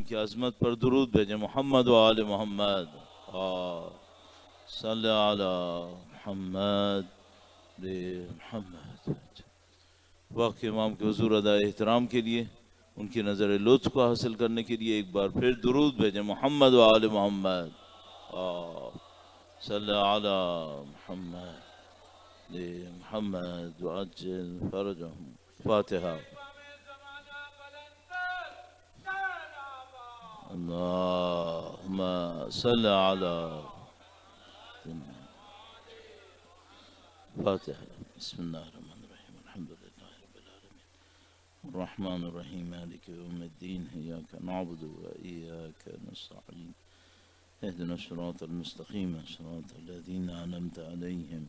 کی عظمت پر درود بھیجیں. محمد و آل محمد صلی علی محمد محمد. وقت امام کے حضور ادا احترام کے لیے ان کی نظر لطف کو حاصل کرنے کے لیے ایک بار پھر درود بھیجیں. محمد و آل محمد صلی علی محمد محمد وعجل فرجهم. فاتحہ. اللهم صل على فاتحة. بسم الله الرحمن الرحيم. الحمد لله رب العالمين الرحمن الرحيم مالك يوم الدين إياك نعبد وإياك نستعين اهدنا الصراط المستقيم صراط الذين أنعمت عليهم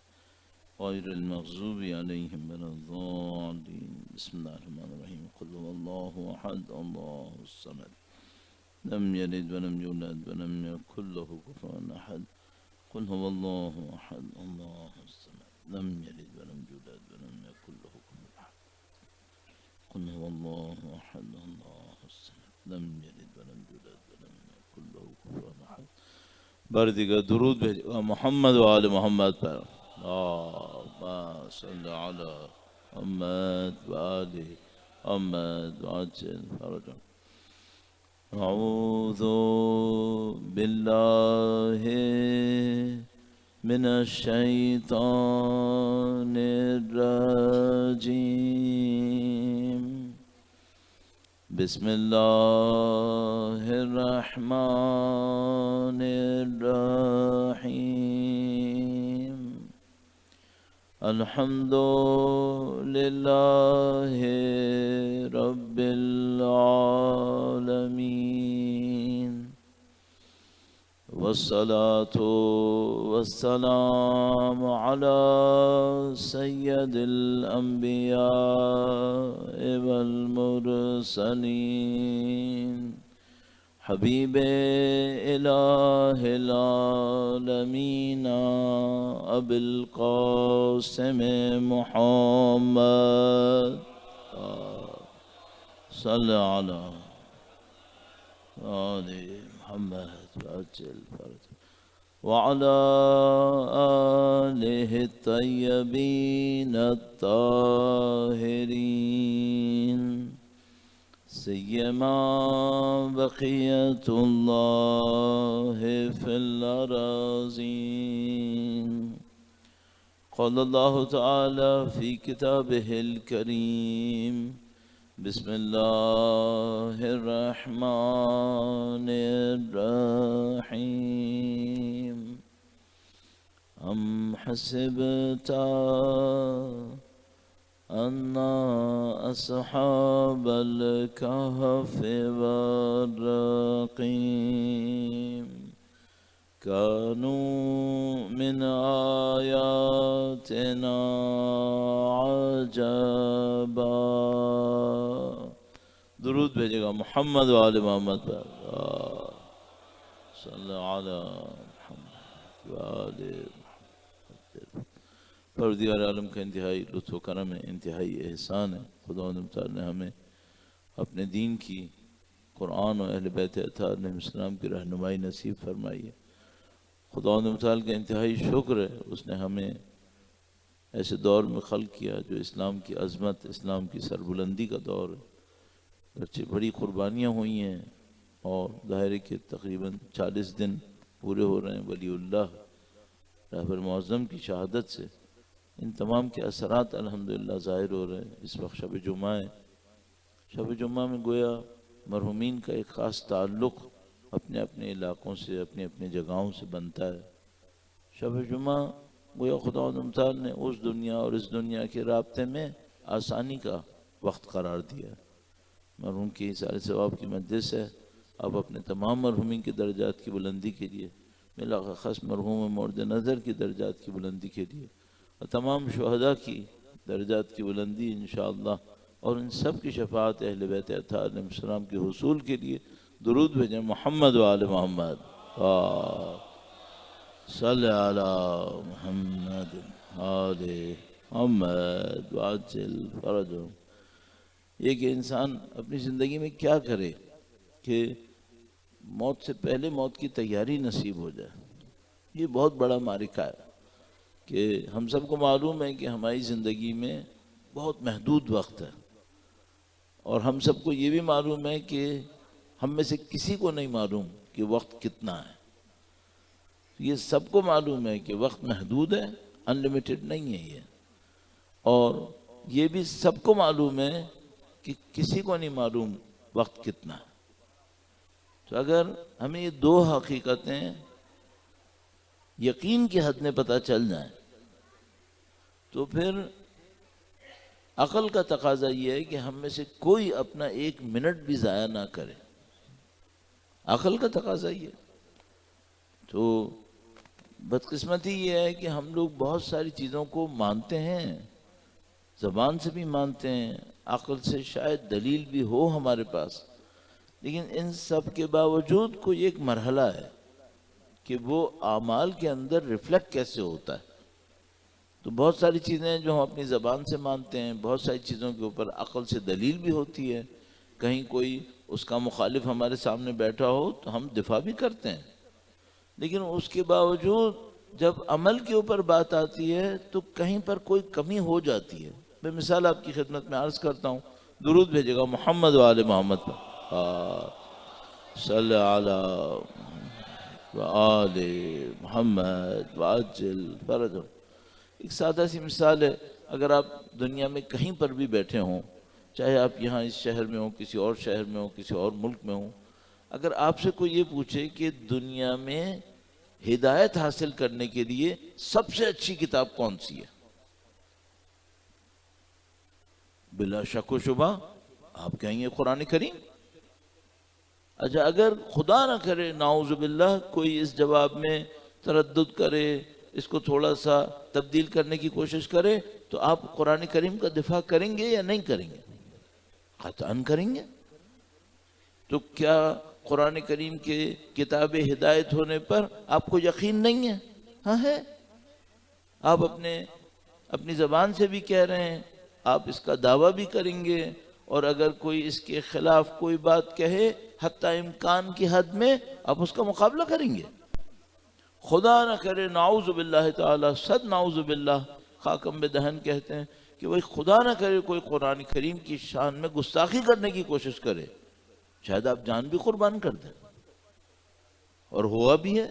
غير المغضوب عليهم ولا الضالين. بسم الله الرحمن الرحيم. قل هو الله أحد الله الصمد لم يلد ولم يولد ولم يكن له كفوا أحد. قل هو الله أحد الله الصمد لم يلد ولم يولد ولم يكن له كفوا أحد. قل هو الله أحد الله الصمد لم يلد ولم يولد ولم يكن له كفوا أحد. بار دیگر درود بھیجو محمد و آل محمد پر. اللهم صل على محمد و آل محمد وعجل فرجهم. أعوذ بالله من الشيطان الرجيم. بسم الله الرحمن الرحيم. الحمد لله رب العالمين والصلاة والسلام على سيد الأنبياء والمرسلين حبيب إله العالمين أبي القاسم محمد صلى على آل محمد وعجل فرجه وعلى آله الطيبين الطاهرين سيما بقية الله في الأراضين. قال الله تعالى في كتابه الكريم بسم الله الرحمن الرحيم. أم حسبت أن أصحاب الكهف والرقيم كانوا من آياتنا عجبا. درود بھیجے گا محمد و آل محمد پر. صلی علی محمد و آل محمد. پروردگار عالم کا انتہائی لطف و کرم ہے، انتہائی احسان ہے. خداوند متعال نے ہمیں اپنے دین کی، قرآن و اہل بیت اطہار علیہ السلام کی رہنمائی نصیب فرمائی ہے. خداوند متعال کا انتہائی شکر ہے، اس نے ہمیں ایسے دور میں خلق کیا جو اسلام کی عظمت، اسلام کی سربلندی کا دور ہے. اگرچہ بڑی قربانیاں ہوئی ہیں اور ظاہر ہے کہ تقریباً 40 دن پورے ہو رہے ہیں ولی اللہ رہبر معظم کی شہادت سے. ان تمام کے اثرات الحمدللہ ظاہر ہو رہے ہیں. اس وقت شب جمعہ ہے. شب جمعہ میں گویا مرحومین کا ایک خاص تعلق اپنے اپنے علاقوں سے، اپنے اپنے جگہوں سے بنتا ہے. شب جمعہ گویا خداوند متعال نے اس دنیا اور اس دنیا کے رابطے میں آسانی کا وقت قرار دیا. مرحوم کی اثار ثواب کی مجلس ہے. اب اپنے تمام مرحومین کے درجات کی بلندی کے لیے، بالاخص مرحوم مورد نظر کی درجات کی بلندی کے لیے، اور تمام شہداء کی درجات کی بلندی انشاءاللہ، اور ان سب کی شفاعت اہل بیت اطہار علیہ السلام کے حصول کے لیے درود بھیجیں. محمد و آل محمد صلی علی محمد آل محمد وعجل فرجهم. یہ کہ انسان اپنی زندگی میں کیا کرے کہ موت سے پہلے موت کی تیاری نصیب ہو جائے، یہ بہت بڑا معرکہ ہے کہ ہم سب کو معلوم ہے کہ ہماری زندگی میں بہت محدود وقت ہے، اور ہم سب کو یہ بھی معلوم ہے کہ ہم میں سے کسی کو نہیں معلوم کہ وقت کتنا ہے۔ یہ سب کو معلوم ہے کہ وقت محدود ہے، انلمیٹڈ نہیں ہے یہ، اور یہ بھی سب کو معلوم ہے کہ کسی کو نہیں معلوم وقت کتنا ہے۔ تو اگر ہمیں یہ دو حقیقتیں یقین کی حد میں پتہ چل جائیں تو پھر عقل کا تقاضا یہ ہے کہ ہم میں سے کوئی اپنا ایک منٹ بھی ضائع نہ کرے، عقل کا تقاضا یہ۔ تو بدقسمتی یہ ہے کہ ہم لوگ بہت ساری چیزوں کو مانتے ہیں، زبان سے بھی مانتے ہیں، عقل سے شاید دلیل بھی ہو ہمارے پاس، لیکن ان سب کے باوجود کوئی ایک مرحلہ ہے کہ وہ اعمال کے اندر ریفلیکٹ کیسے ہوتا ہے۔ تو بہت ساری چیزیں جو ہم اپنی زبان سے مانتے ہیں، بہت ساری چیزوں کے اوپر عقل سے دلیل بھی ہوتی ہے، کہیں کوئی اس کا مخالف ہمارے سامنے بیٹھا ہو تو ہم دفاع بھی کرتے ہیں، لیکن اس کے باوجود جب عمل کے اوپر بات آتی ہے تو کہیں پر کوئی کمی ہو جاتی ہے۔ میں مثال آپ کی خدمت میں عرض کرتا ہوں، درود بھیجے گا محمد و آل محمد پر، صلی علی وآل محمد وعجل فرجهم۔ ایک سادہ سی مثال ہے، اگر آپ دنیا میں کہیں پر بھی بیٹھے ہوں، چاہے آپ یہاں اس شہر میں ہوں، کسی اور شہر میں ہوں، کسی اور ملک میں ہوں، اگر آپ سے کوئی یہ پوچھے کہ دنیا میں ہدایت حاصل کرنے کے لیے سب سے اچھی کتاب کون سی ہے، بلا شک و شبہ آپ کہیں گے قرآن کریم۔ اچھا، اگر خدا نہ کرے نعوذ باللہ کوئی اس جواب میں تردد کرے، اس کو تھوڑا سا تبدیل کرنے کی کوشش کرے، تو آپ قرآن کریم کا دفاع کریں گے یا نہیں کریں گے؟ قطعاً کریں گے۔ تو کیا قرآن کریم کے کتاب ہدایت ہونے پر آپ کو یقین نہیں ہے؟ ہاں ہے۔ آپ اپنی زبان سے بھی کہہ رہے ہیں، آپ اس کا دعویٰ بھی کریں گے، اور اگر کوئی اس کے خلاف کوئی بات کہے حتیٰ امکان کی حد میں آپ اس کا مقابلہ کریں گے۔ خدا نہ کرے نعوذ باللہ تعالی، صد نعوذ باللہ، خاکم بے دہن کہتے ہیں کہ وہی خدا نہ کرے کوئی قرآن کریم کی شان میں گستاخی کرنے کی کوشش کرے، شاید آپ جان بھی قربان کر دیں۔ اور ہوا بھی ہے۔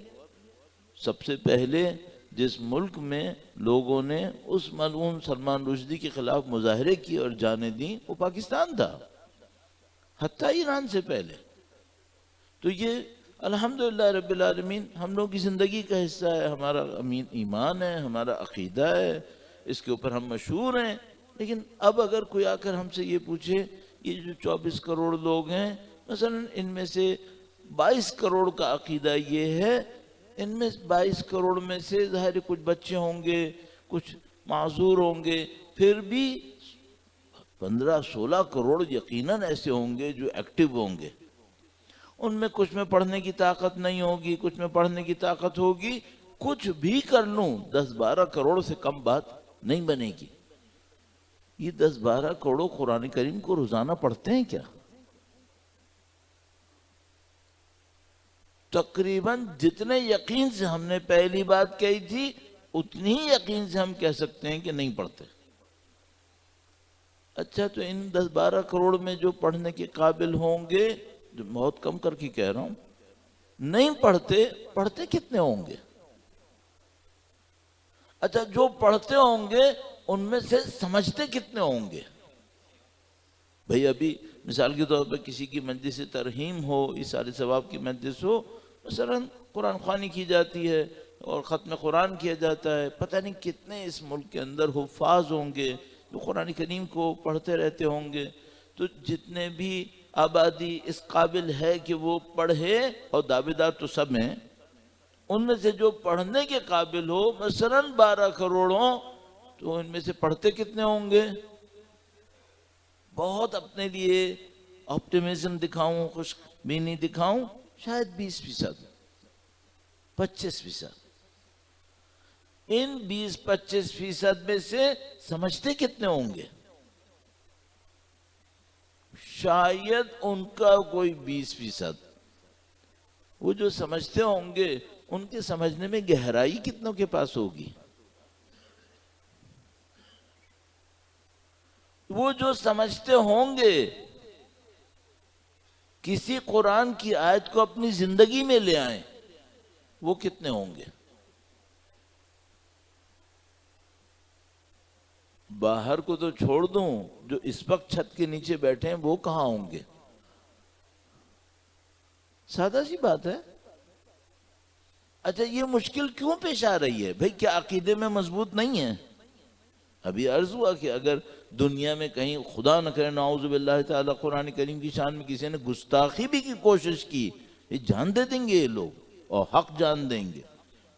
سب سے پہلے جس ملک میں لوگوں نے اس ملعون سلمان رشدی کے خلاف مظاہرے کیے اور جانیں دیں وہ پاکستان تھا، حتیٰ ایران سے پہلے۔ تو یہ الحمدللہ رب العالمین ہم لوگوں کی زندگی کا حصہ ہے، ہمارا ایمان ہے، ہمارا عقیدہ ہے، اس کے اوپر ہم مشہور ہیں۔ لیکن اب اگر کوئی آ کر ہم سے یہ پوچھے، یہ جو 24 کروڑ لوگ ہیں، مثلا ان میں سے 22 کروڑ کا عقیدہ یہ ہے، ان میں 22 کروڑ میں سے ظاہر کچھ بچے ہوں گے، کچھ معذور ہوں گے، پھر بھی 15-16 کروڑ یقیناً ایسے ہوں گے جو ایکٹیو ہوں گے۔ ان میں کچھ میں پڑھنے کی طاقت نہیں ہوگی، کچھ میں پڑھنے کی طاقت ہوگی، کچھ بھی کر لوں 10-12 کروڑ سے کم بات نہیں بنے گی۔ یہ 10-12 کروڑ قرآن کریم کو روزانہ پڑھتے ہیں کیا؟ تقریباً جتنے یقین سے ہم نے پہلی بات کہی تھی اتنی ہی یقین سے ہم کہہ سکتے ہیں کہ نہیں پڑھتے۔ اچھا، تو ان 10-12 کروڑ میں جو پڑھنے کے قابل ہوں گے، جو بہت کم کر کے کہہ رہا ہوں، نہیں پڑھتے کتنے ہوں گے؟ اچھا، جو پڑھتے ہوں گے ان میں سے سمجھتے کتنے ہوں گے؟ بھئی ابھی مثال کے طور پہ کسی کی مجلس ترحیم ہو، ایصال ثواب کی مجلس ہو، مثلا قرآن خوانی کی جاتی ہے اور ختم قرآن کیا جاتا ہے، پتہ نہیں کتنے اس ملک کے اندر حفاظ ہوں گے جو قرآن کریم کو پڑھتے رہتے ہوں گے۔ تو جتنے بھی آبادی اس قابل ہے کہ وہ پڑھے، اور دعویدار تو سب ہیں، ان میں سے جو پڑھنے کے قابل ہو مثلا 12 کروڑ ہوں، تو ان میں سے پڑھتے کتنے ہوں گے؟ بہت اپنے لیے آپٹیمزم دکھاؤں، خوش بینی دکھاؤں، شاید 20%، 25%۔ ان 20-25% میں سے سمجھتے کتنے ہوں گے؟ شاید ان کا کوئی 20%۔ وہ جو سمجھتے ہوں گے ان کے سمجھنے میں گہرائی کتنوں کے پاس ہوگی؟ وہ جو سمجھتے ہوں گے کسی قرآن کی آیت کو اپنی زندگی میں لے آئیں وہ کتنے ہوں گے؟ باہر کو تو چھوڑ دوں، جو اس وقت چھت کے نیچے بیٹھے ہیں وہ کہاں ہوں گے؟ سادہ سی بات ہے۔ اچھا یہ مشکل کیوں پیش آ رہی ہے؟ بھئی کیا عقیدے میں مضبوط نہیں ہے؟ ابھی عرض ہوا کہ اگر دنیا میں کہیں خدا نہ کرے نعوذ باللہ تعالی قرآن کریم کی شان میں کسی نے گستاخی بھی کی کوشش کی، یہ جان دے دیں گے یہ لوگ، اور حق جان دیں گے،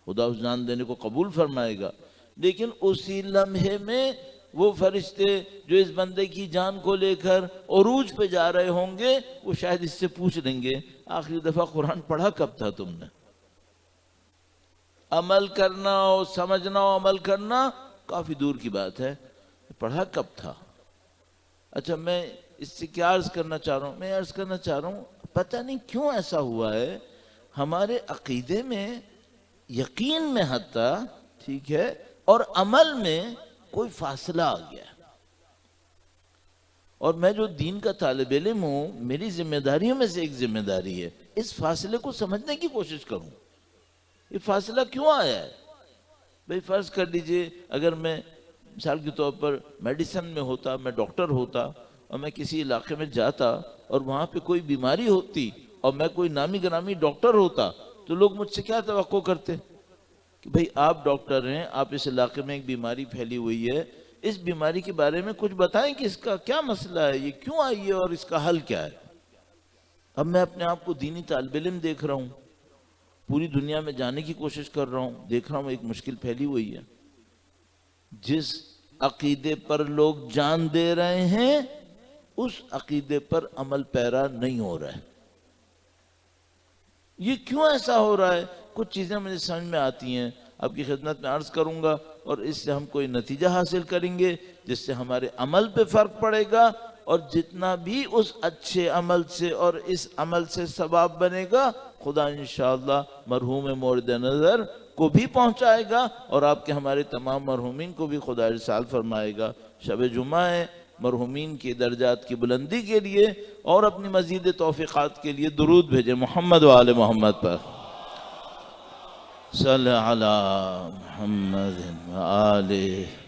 خدا اس جان دینے کو قبول فرمائے گا۔ لیکن اسی لمحے میں وہ فرشتے جو اس بندے کی جان کو لے کر عروج پہ جا رہے ہوں گے وہ شاید اس سے پوچھ لیں گے آخری دفعہ قرآن پڑھا کب تھا تم نے؟ عمل کرنا اور سمجھنا اور عمل کرنا کافی دور کی بات ہے، پڑھا کب تھا؟ اچھا میں اس سے کیا عرض کرنا چاہ رہا ہوں؟ میں عرض کرنا چاہ رہا ہوں پتہ نہیں کیوں ایسا ہوا ہے ہمارے عقیدے میں، یقین میں حتیٰ، ٹھیک ہے، اور عمل میں کوئی فاصلہ آ گیا ہے۔ اور میں جو دین کا طالب علم ہوں، میری ذمہ داریوں میں سے ایک ذمہ داری ہے اس فاصلے کو سمجھنے کی کوشش کروں۔ یہ فاصلہ کیوں آیا ہے؟ بھئی فرض کر لیجئے اگر میں مثال کے طور پر میڈیسن میں ہوتا، میں ڈاکٹر ہوتا اور میں کسی علاقے میں جاتا اور وہاں پہ کوئی بیماری ہوتی اور میں کوئی نامی گرامی ڈاکٹر ہوتا تو لوگ مجھ سے کیا توقع کرتے کہ بھئی آپ ڈاکٹر ہیں، آپ اس علاقے میں ایک بیماری پھیلی ہوئی ہے، اس بیماری کے بارے میں کچھ بتائیں کہ اس کا کیا مسئلہ ہے، یہ کیوں آئی ہے اور اس کا حل کیا ہے۔ اب میں اپنے آپ کو دینی طالب علم دیکھ رہا ہوں، پوری دنیا میں جانے کی کوشش کر رہا ہوں، دیکھ رہا ہوں ایک مشکل پھیلی ہوئی ہے، جس عقیدے پر لوگ جان دے رہے ہیں اس عقیدے پر عمل پیرا نہیں ہو رہا ہے۔ یہ کیوں ایسا ہو رہا ہے؟ کچھ چیزیں مجھے سمجھ میں آتی ہیں، آپ کی خدمت میں عرض کروں گا، اور اس سے ہم کوئی نتیجہ حاصل کریں گے جس سے ہمارے عمل پہ فرق پڑے گا، اور جتنا بھی اس اچھے عمل سے اور اس عمل سے ثواب بنے گا خدا انشاءاللہ مرحوم مورد نظر کو بھی پہنچائے گا، اور آپ کے ہمارے تمام مرحومین کو بھی خدا ارسال فرمائے گا۔ شب جمعہ ہے، مرحومین کی درجات کی بلندی کے لیے اور اپنی مزید توفیقات کے لیے درود بھیجیں محمد و آل محمد پر۔ صلی علی محمد و آل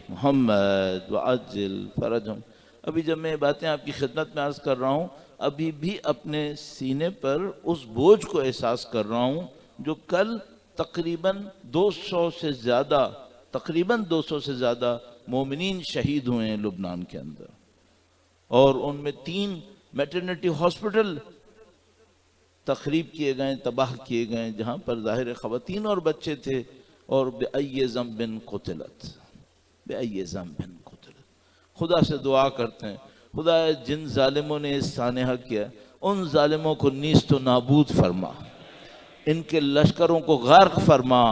محمد وعجل فرجہم۔ ابھی جب میں یہ باتیں آپ کی خدمت میں عرض کر رہا ہوں، ابھی بھی اپنے سینے پر اس بوجھ کو احساس کر رہا ہوں جو کل تقریباً 200 سے زیادہ مومنین شہید ہوئے ہیں لبنان کے اندر، اور ان میں 3 میٹرنٹی ہاسپٹل تخریب کیے گئے، تباہ کیے گئے، جہاں پر ظاہر خواتین اور بچے تھے، اور بِأَيِّ ذَنْبٍ قُتِلَتْ، بِأَيِّ ذَنْبٍ قُتِلَتْ۔ خدا سے دعا کرتے ہیں خدا جن ظالموں نے اس سانحہ کیا ان ظالموں کو نیست و نابود فرما، ان کے لشکروں کو غرق فرما۔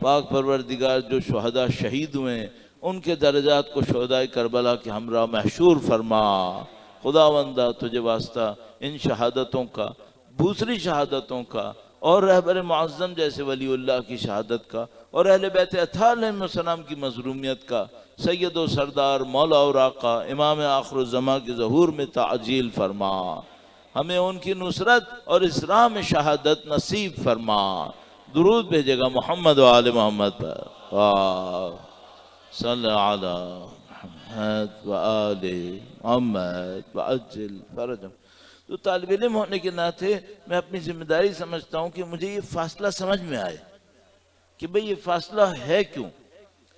پاک پروردگار جو شہداء شہید ہوئے ہیں ان کے درجات کو شہداء کربلا کے ہمراہ محشور فرما۔ خداوندہ تجھے واسطہ ان شہادتوں کا، دوسری شہادتوں کا، اور رہبر معظم جیسے ولی اللہ کی شہادت کا، اور اہل بیت اطہار علیہ السلام کی مظلومیت کا، سید و سردار مولا اور آقا امام آخر الزمان کے ظہور میں تعجیل فرما۔ ہمیں ان کی نصرت اور اس راہ میں شہادت نصیب فرما۔ درود بھیجے گا محمد و آل محمد پر۔ صلی علی محمد و آل محمد وعجل فرجہم۔ تو طالب علم ہونے کے ناطے میں اپنی ذمہ داری سمجھتا ہوں کہ مجھے یہ فاصلہ سمجھ میں آئے کہ بھئی یہ فاصلہ ہے کیوں۔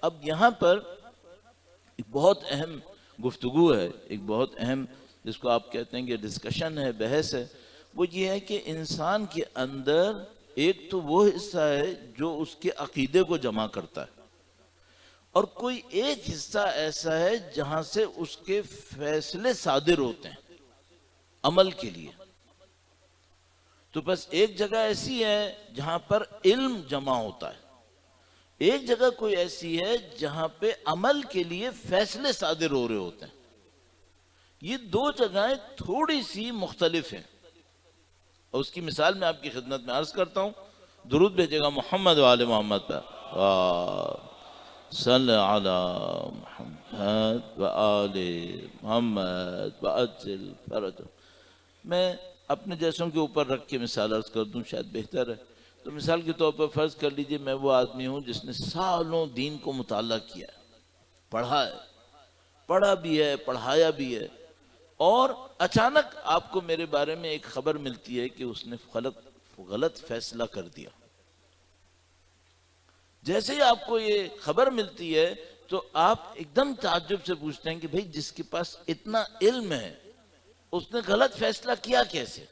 اب یہاں پر ایک بہت اہم گفتگو ہے، ایک بہت اہم جس کو آپ کہتے ہیں کہ ڈسکشن ہے، بحث ہے، وہ یہ ہے کہ انسان کے اندر ایک تو وہ حصہ ہے جو اس کے عقیدے کو جمع کرتا ہے، اور کوئی ایک حصہ ایسا ہے جہاں سے اس کے فیصلے صادر ہوتے ہیں عمل کے لیے۔ تو بس ایک جگہ ایسی ہے جہاں پر علم جمع ہوتا ہے، ایک جگہ کوئی ایسی ہے جہاں پہ عمل کے لیے فیصلے صادر ہو رہے ہوتے ہیں۔ یہ دو جگہیں تھوڑی سی مختلف ہیں، اور اس کی مثال میں آپ کی خدمت میں عرض کرتا ہوں. درود بھیجے گا محمد و آل محمد پر. صلی علی محمد و آل محمد وعجل فرجہ. میں اپنے جیسوں کے اوپر رکھ کے مثال عرض کر دوں شاید بہتر ہے. تو مثال کے طور پر فرض کر لیجئے میں وہ آدمی ہوں جس نے سالوں دین کو مطالعہ کیا ہے، پڑھا ہے، پڑھا بھی ہے، پڑھایا بھی ہے، اور اچانک آپ کو میرے بارے میں ایک خبر ملتی ہے کہ اس نے غلط فیصلہ کر دیا. جیسے ہی آپ کو یہ خبر ملتی ہے تو آپ ایک دم تعجب سے پوچھتے ہیں کہ بھئی جس کے پاس اتنا علم ہے اس نے غلط فیصلہ کیا کیسے؟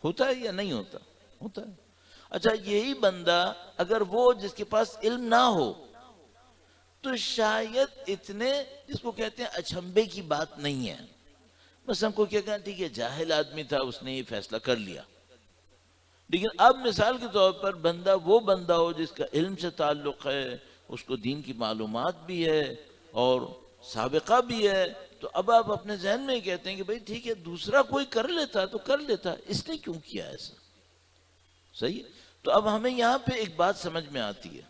ہوتا ہے یا نہیں ہوتا؟ ہوتا ہے. اچھا یہی بندہ اگر وہ جس کے پاس علم نہ ہو تو شاید اتنے جس کو کہتے ہیں اچھمبے کی بات نہیں ہے. بس ہم کو کیا کہنا ٹھیک ہے جاہل آدمی تھا اس نے یہ فیصلہ کر لیا. لیکن اب مثال کے طور پر وہ بندہ ہو جس کا علم سے تعلق ہے، اس کو دین کی معلومات بھی ہے اور سابقہ بھی ہے، تو اب آپ اپنے ذہن میں کہتے ہیں کہ بھئی ٹھیک ہے دوسرا کوئی کر لیتا تو کر لیتا، اس نے کیوں کیا ایسا؟ صحیح ہے. تو اب ہمیں یہاں پہ ایک بات سمجھ میں آتی ہے،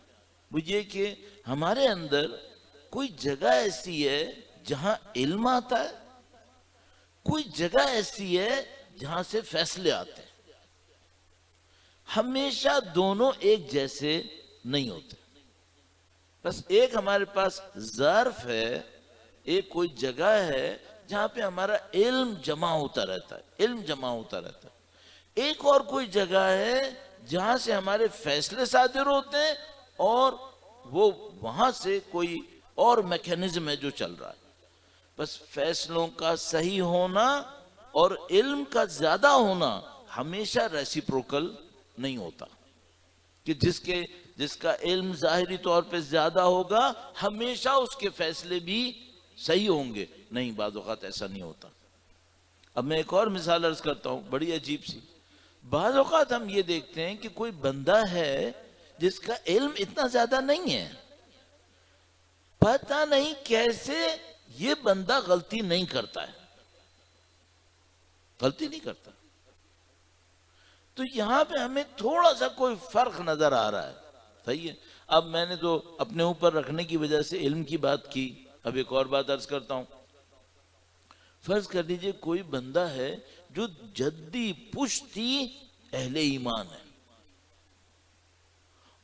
وہ یہ کہ ہمارے اندر کوئی جگہ ایسی ہے جہاں علم آتا ہے، کوئی جگہ ایسی ہے جہاں سے فیصلے آتے ہیں. ہمیشہ دونوں ایک جیسے نہیں ہوتے. بس ایک ہمارے پاس ظرف ہے، ایک کوئی جگہ ہے جہاں پہ ہمارا علم جمع ہوتا رہتا ہے، علم جمع ہوتا رہتا ہے. ایک اور کوئی جگہ ہے جہاں سے ہمارے فیصلے صادر ہوتے ہیں اور وہ وہاں سے کوئی اور میکینزم ہے جو چل رہا ہے. بس فیصلوں کا صحیح ہونا اور علم کا زیادہ ہونا ہمیشہ ریسیپروکل نہیں ہوتا کہ جس کا علم ظاہری طور پہ زیادہ ہوگا ہمیشہ اس کے فیصلے بھی صحیح ہوں گے. نہیں، بعض اوقات ایسا نہیں ہوتا. اب میں ایک اور مثال عرض کرتا ہوں بڑی عجیب سی. بعض اوقات ہم یہ دیکھتے ہیں کہ کوئی بندہ ہے جس کا علم اتنا زیادہ نہیں ہے، پتہ نہیں کیسے یہ بندہ غلطی نہیں کرتا ہے، غلطی نہیں کرتا. تو یہاں پہ ہمیں تھوڑا سا کوئی فرق نظر آ رہا ہے. صحیح ہے. اب میں نے تو اپنے اوپر رکھنے کی وجہ سے علم کی بات کی. اب ایک اور بات عرض کرتا ہوں. فرض کر لیجئے کوئی بندہ ہے جو جدی پشتی اہل ایمان ہے،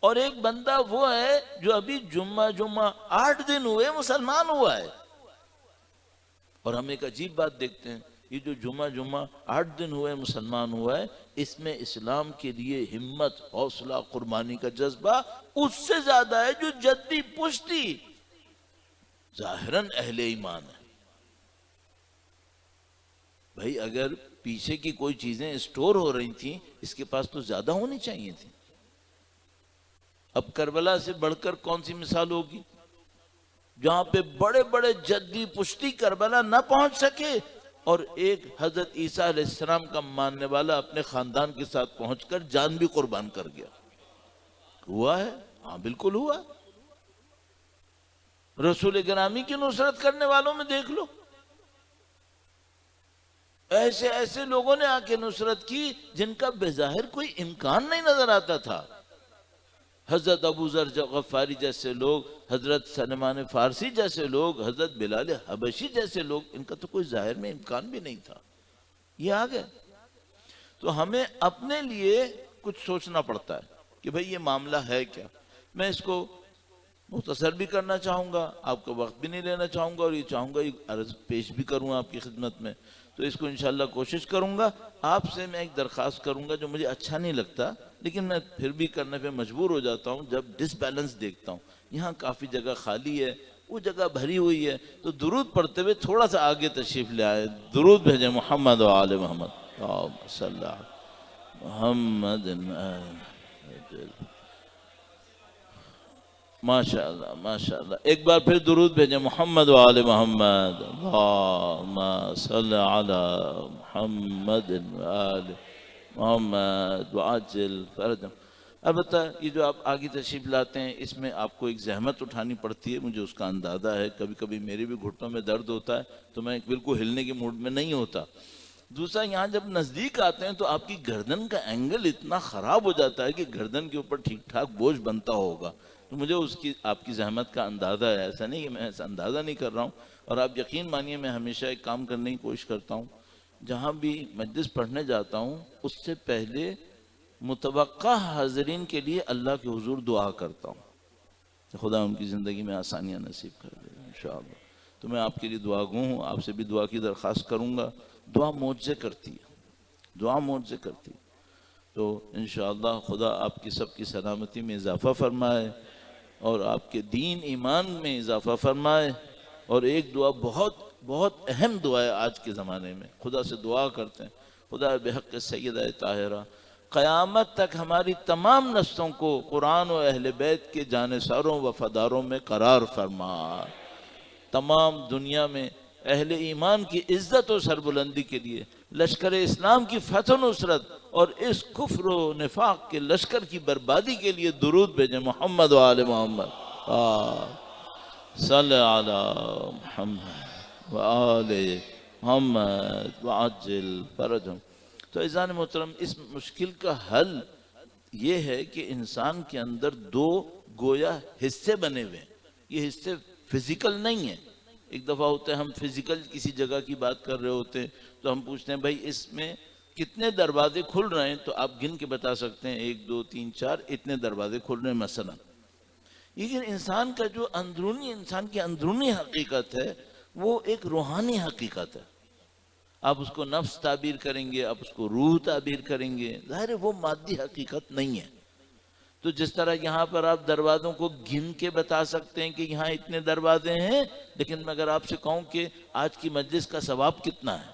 اور ایک بندہ وہ ہے جو ابھی جمعہ 8 دن ہوئے مسلمان ہوا ہے. اور ہم ایک عجیب بات دیکھتے ہیں، یہ جو جمعہ 8 دن ہوئے مسلمان ہوا ہے، اس میں اسلام کے لیے ہمت، حوصلہ، قربانی کا جذبہ اس سے زیادہ ہے جو جدی پشتی ظاہراً اہل ایمان ہے. بھائی اگر پیچھے کی کوئی چیزیں اسٹور ہو رہی تھیں اس کے پاس تو زیادہ ہونی چاہیے تھی. اب کربلا سے بڑھ کر کون سی مثال ہوگی جہاں پہ بڑے بڑے جدی پشتی کربلا نہ پہنچ سکے اور ایک حضرت عیسیٰ علیہ السلام کا ماننے والا اپنے خاندان کے ساتھ پہنچ کر جان بھی قربان کر گیا. ہوا ہے؟ ہاں بالکل ہوا. رسول گرامی کی نصرت کرنے والوں میں دیکھ لو، ایسے ایسے لوگوں نے آ کے نصرت کی جن کا بظاہر کوئی امکان نہیں نظر آتا تھا. حضرت ابو ذر غفاری جیسے لوگ، حضرت سلمان فارسی جیسے لوگ، حضرت بلال حبشی جیسے لوگ، ان کا تو کوئی ظاہر میں امکان بھی نہیں تھا، یہ آ گئے. تو ہمیں اپنے لیے کچھ سوچنا پڑتا ہے کہ بھئی یہ معاملہ ہے کیا. میں اس کو مختصر بھی کرنا چاہوں گا، آپ کا وقت بھی نہیں لینا چاہوں گا، اور یہ چاہوں گا یہ عرض پیش بھی کروں آپ کی خدمت میں. تو اس کو انشاءاللہ کوشش کروں گا. آپ سے میں ایک درخواست کروں گا جو مجھے اچھا نہیں لگتا لیکن میں پھر بھی کرنے پہ مجبور ہو جاتا ہوں جب ڈس بیلنس دیکھتا ہوں. یہاں کافی جگہ خالی ہے، وہ جگہ بھری ہوئی ہے، تو درود پڑھتے ہوئے تھوڑا سا آگے تشریف لے آئے. درود بھیجیں محمد و آل محمد. صلی اللہ محمد. ماشاءاللہ ماشاءاللہ. ایک بار پھر درود بھیجیں محمد و آل محمد. اللہم صلی علی محمد و آل محمد وعجل فرجہم. البتہ یہ جو آپ آگے تشریف لاتے ہیں اس میں آپ کو ایک زحمت اٹھانی پڑتی ہے، مجھے اس کا اندازہ ہے. کبھی کبھی میرے بھی گھٹنوں میں درد ہوتا ہے تو میں بالکل ہلنے کے موڈ میں نہیں ہوتا. دوسرا یہاں جب نزدیک آتے ہیں تو آپ کی گردن کا اینگل اتنا خراب ہو جاتا ہے کہ گردن کے اوپر ٹھیک ٹھاک بوجھ بنتا ہوگا. تو مجھے اس کی آپ کی زحمت کا اندازہ ہے، ایسا نہیں کہ میں ایسا اندازہ نہیں کر رہا ہوں. اور آپ یقین مانیے میں ہمیشہ ایک کام کرنے کی کوشش کرتا ہوں، جہاں بھی مجلس پڑھنے جاتا ہوں اس سے پہلے متوقع حاضرین کے لیے اللہ کے حضور دعا کرتا ہوں کہ خدا ان کی زندگی میں آسانیاں نصیب کر دے انشاءاللہ. تو میں آپ کے لیے دعا گو ہوں، آپ سے بھی دعا کی درخواست کروں گا. دعا معجزے کرتی ہے، دعا معجزے کرتی ہے. تو انشاءاللہ خدا آپ کی سب کی سلامتی میں اضافہ فرمائے اور آپ کے دین ایمان میں اضافہ فرمائے. اور ایک دعا بہت بہت اہم دعا ہے آج کے زمانے میں، خدا سے دعا کرتے ہیں خدا بحق سیدہ طاہرہ قیامت تک ہماری تمام نسلوں کو قرآن و اہل بیت کے جانثاروں وفاداروں میں قرار فرما. تمام دنیا میں اہل ایمان کی عزت و سربلندی کے لیے، لشکر اسلام کی فتح و نصرت اور اس کفر و نفاق کے لشکر کی بربادی کے لیے درود بھیجیں. محمد و آل محمد صلی علی محمد و آل محمد وعجل فرجهم. تو عزیزان محترم، اس مشکل کا حل یہ ہے کہ انسان کے اندر دو گویا حصے بنے ہوئے ہیں. یہ حصے فزیکل نہیں ہیں. ایک دفعہ ہوتا ہے ہم فزیکل کسی جگہ کی بات کر رہے ہوتے ہیں تو ہم پوچھتے ہیں بھائی اس میں کتنے دروازے کھل رہے ہیں، تو آپ گن کے بتا سکتے ہیں 1 2 3 4 اتنے دروازے کھل رہے ہیں مثلا. لیکن انسان کا جو اندرونی، انسان کی اندرونی حقیقت ہے وہ ایک روحانی حقیقت ہے. آپ اس کو نفس تعبیر کریں گے، آپ اس کو روح تعبیر کریں گے، ظاہر ہے وہ مادی حقیقت نہیں ہے. تو جس طرح یہاں پر آپ دروازوں کو گن کے بتا سکتے ہیں کہ یہاں اتنے دروازے ہیں، لیکن میں اگر آپ سے کہوں کہ آج کی مجلس کا ثواب کتنا ہے،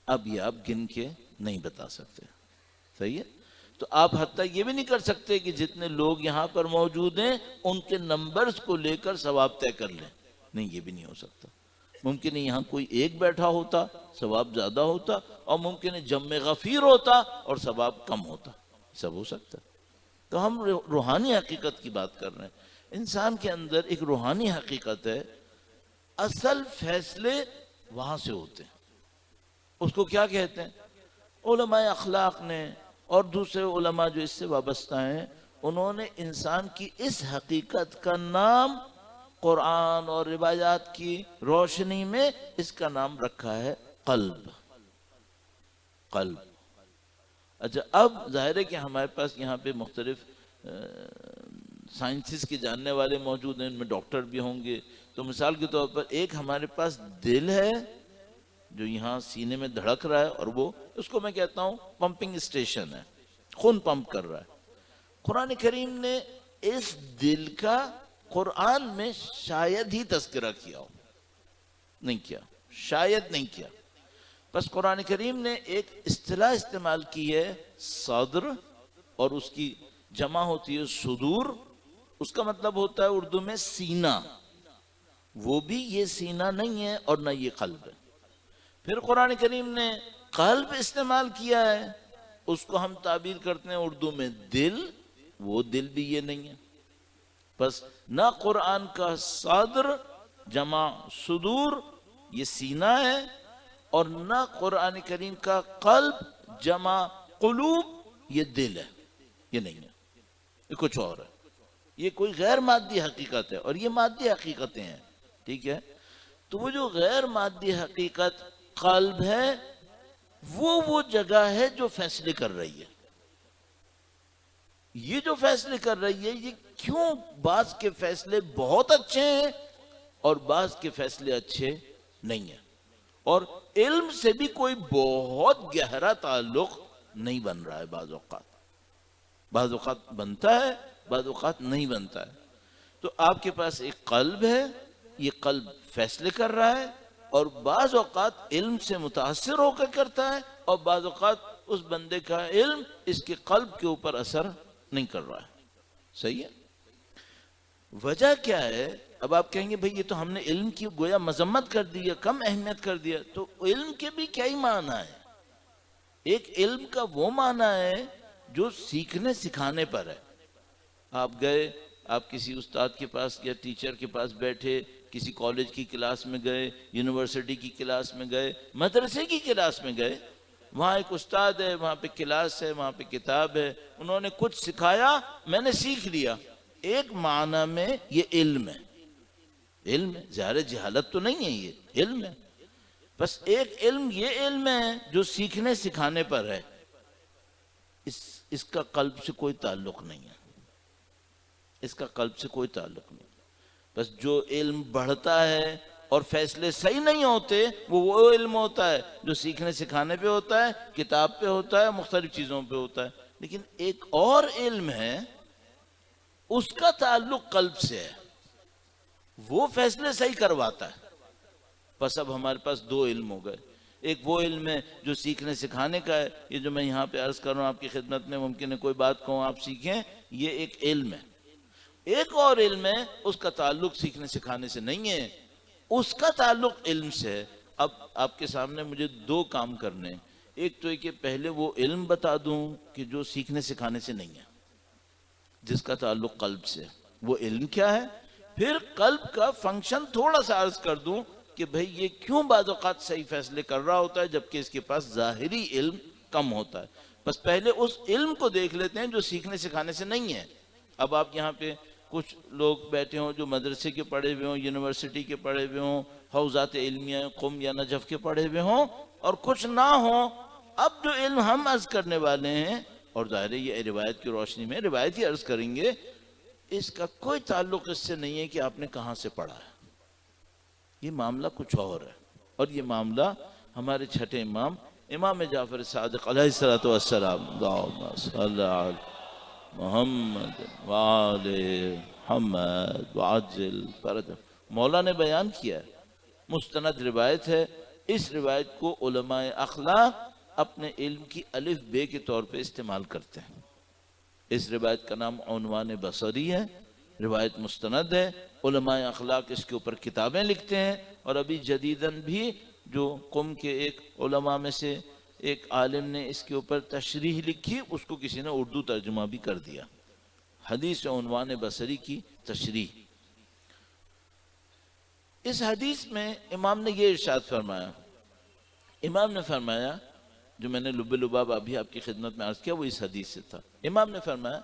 اب یہ آپ گن کے نہیں بتا سکتے. صحیح ہے؟ تو آپ حتیٰ یہ بھی نہیں کر سکتے کہ جتنے لوگ یہاں پر موجود ہیں ان کے نمبرز کو لے کر ثواب طے کر لیں. نہیں، یہ بھی نہیں ہو سکتا. ممکن ہے یہاں کوئی ایک بیٹھا ہوتا ثواب زیادہ ہوتا، اور ممکن ہے جمع غفیر ہوتا اور ثواب کم ہوتا. سب ہو سکتا ہے. تو ہم روحانی حقیقت کی بات کر رہے ہیں. انسان کے اندر ایک روحانی حقیقت ہے. اصل فیصلے وہاں سے ہوتے ہیں. اس کو کیا کہتے ہیں؟ علماء اخلاق نے اور دوسرے علماء جو اس سے وابستہ ہیں، انہوں نے انسان کی اس حقیقت کا نام قرآن اور روایات کی روشنی میں اس کا نام رکھا ہے قلب. قلب. اچھا، اب ظاہر ہے کہ ہمارے پاس یہاں پہ مختلف سائنسز کے جاننے والے موجود ہیں، ان میں ڈاکٹر بھی ہوں گے. تو مثال کے طور پر ایک ہمارے پاس دل ہے جو یہاں سینے میں دھڑک رہا ہے، اور وہ اس کو میں کہتا ہوں پمپنگ اسٹیشن ہے، خون پمپ کر رہا ہے. قرآن کریم نے اس دل کا قرآن میں شاید ہی تذکرہ کیا ہو. نہیں کیا، شاید نہیں کیا. بس قرآن کریم نے ایک اصطلاح استعمال کی ہے صدر، اور اس کی جمع ہوتی ہے صدور. اس کا مطلب ہوتا ہے اردو میں سینہ. وہ بھی یہ سینہ نہیں ہے اور نہ یہ قلب ہے. پھر قرآن کریم نے قلب استعمال کیا ہے، اس کو ہم تعبیر کرتے ہیں اردو میں دل. وہ دل بھی یہ نہیں ہے. بس نہ قرآن کا صدر جمع صدور یہ سینہ ہے، اور نہ قرآن کریم کا قلب جمع قلوب یہ دل ہے. یہ نہیں ہے، یہ کچھ اور ہے. یہ کوئی غیر مادی حقیقت ہے، اور یہ مادی حقیقتیں ہیں. ٹھیک ہے؟ تو وہ جو غیر مادی حقیقت قلب ہے، وہ جگہ ہے جو فیصلے کر رہی ہے. یہ جو فیصلے کر رہی ہے، یہ کیوں بعض کے فیصلے بہت اچھے ہیں اور بعض کے فیصلے اچھے نہیں ہیں. اور علم سے بھی کوئی بہت گہرا تعلق نہیں بن رہا ہے. بعض اوقات بنتا ہے، بعض اوقات نہیں بنتا ہے. تو آپ کے پاس ایک قلب ہے، یہ قلب فیصلے کر رہا ہے، اور بعض اوقات علم سے متاثر ہو کر کرتا ہے، اور بعض اوقات اس بندے کا علم اس کے قلب کے اوپر اثر نہیں کر رہا ہے. صحیح ہے؟ وجہ کیا ہے؟ اب آپ کہیں گے بھئی یہ تو ہم نے علم کی گویا مذمت کر دی، کم اہمیت کر دیا. تو علم کے بھی کیا ہی معنی ہے؟ ایک علم کا وہ معنی ہے جو سیکھنے سکھانے پر ہے. آپ گئے، آپ کسی استاد کے پاس یا ٹیچر کے پاس بیٹھے، کسی کالج کی کلاس میں گئے، یونیورسٹی کی کلاس میں گئے، مدرسے کی کلاس میں گئے، وہاں ایک استاد ہے، وہاں پہ کلاس ہے، وہاں پہ کتاب ہے، انہوں نے کچھ سکھایا، میں نے سیکھ لیا، ایک معنی میں یہ علم ہے، علم ہے، ظاہر جہالت تو نہیں ہے، یہ علم ہے، بس ایک علم یہ علم ہے جو سیکھنے سکھانے پر ہے، اس کا قلب سے کوئی تعلق نہیں ہے، اس کا قلب سے کوئی تعلق نہیں، بس جو علم بڑھتا ہے اور فیصلے صحیح نہیں ہوتے وہ علم ہوتا ہے جو سیکھنے سکھانے پہ ہوتا ہے، کتاب پہ ہوتا ہے، مختلف چیزوں پہ ہوتا ہے، لیکن ایک اور علم ہے اس کا تعلق قلب سے ہے، وہ فیصلے صحیح کرواتا ہے۔ بس اب ہمارے پاس دو علم ہو گئے، ایک وہ علم ہے جو سیکھنے سکھانے کا ہے، یہ جو میں یہاں پہ عرض کر رہا ہوں آپ کی خدمت میں، ممکن ہے کوئی بات کہوں آپ سیکھیں، یہ ایک علم ہے، ایک اور علم ہے اس کا تعلق سیکھنے سکھانے سے نہیں ہے، اس کا تعلق علم سے ہے۔ اب آپ کے سامنے مجھے دو کام کرنے، ایک تو یہ کہ پہلے وہ علم بتا دوں کہ جو سیکھنے سکھانے سے نہیں ہے، جس کا تعلق قلب سے، وہ علم کیا ہے، پھر قلب کا فنکشن تھوڑا سا عرض کر دوں کہ بھئی یہ کیوں بعض اوقات صحیح فیصلے کر رہا ہوتا ہے جبکہ اس کے پاس ظاہری علم کم ہوتا ہے۔ بس پہلے اس علم کو دیکھ لیتے ہیں جو سیکھنے سکھانے سے نہیں ہے۔ اب آپ یہاں پہ کچھ لوگ بیٹھے ہوں جو مدرسے کے پڑھے ہوئے ہوں، یونیورسٹی کے پڑھے ہوئے ہوں، حوزات علمیہ قم یا نجف کے پڑھے ہوئے ہوں، اور کچھ نہ ہوں۔ اب جو علم ہم عرض کرنے والے ہیں، اور ظاہر ہے یہ روایت کی روشنی میں روایت ہی عرض کریں گے، اس کا کوئی تعلق اس سے نہیں ہے کہ آپ نے کہاں سے پڑھا ہے، یہ معاملہ کچھ اور ہے، اور یہ معاملہ ہمارے چھٹے امام امام جعفر صادق علیہ السلام، اللہم صلی علی محمد وآل محمد وعجل فرج، مولا نے بیان کیا ہے، مستند روایت ہے، اس روایت کو علماء اخلاق اپنے علم کی الف بے کے طور پہ استعمال کرتے ہیں۔ اس روایت کا نام عنوان بصری ہے، روایت مستند ہے، علماء اخلاق اس کے اوپر کتابیں لکھتے ہیں، اور ابھی جدیداً بھی جو قم کے ایک علماء میں سے ایک عالم نے اس کے اوپر تشریح لکھی، اس کو کسی نے اردو ترجمہ بھی کر دیا، حدیث عنوان بصری کی تشریح۔ اس حدیث میں امام نے یہ ارشاد فرمایا، امام نے فرمایا، جو میں نے لب لباب ابھی آپ کی خدمت میں عرض کیا وہ اس حدیث سے تھا، امام نے فرمایا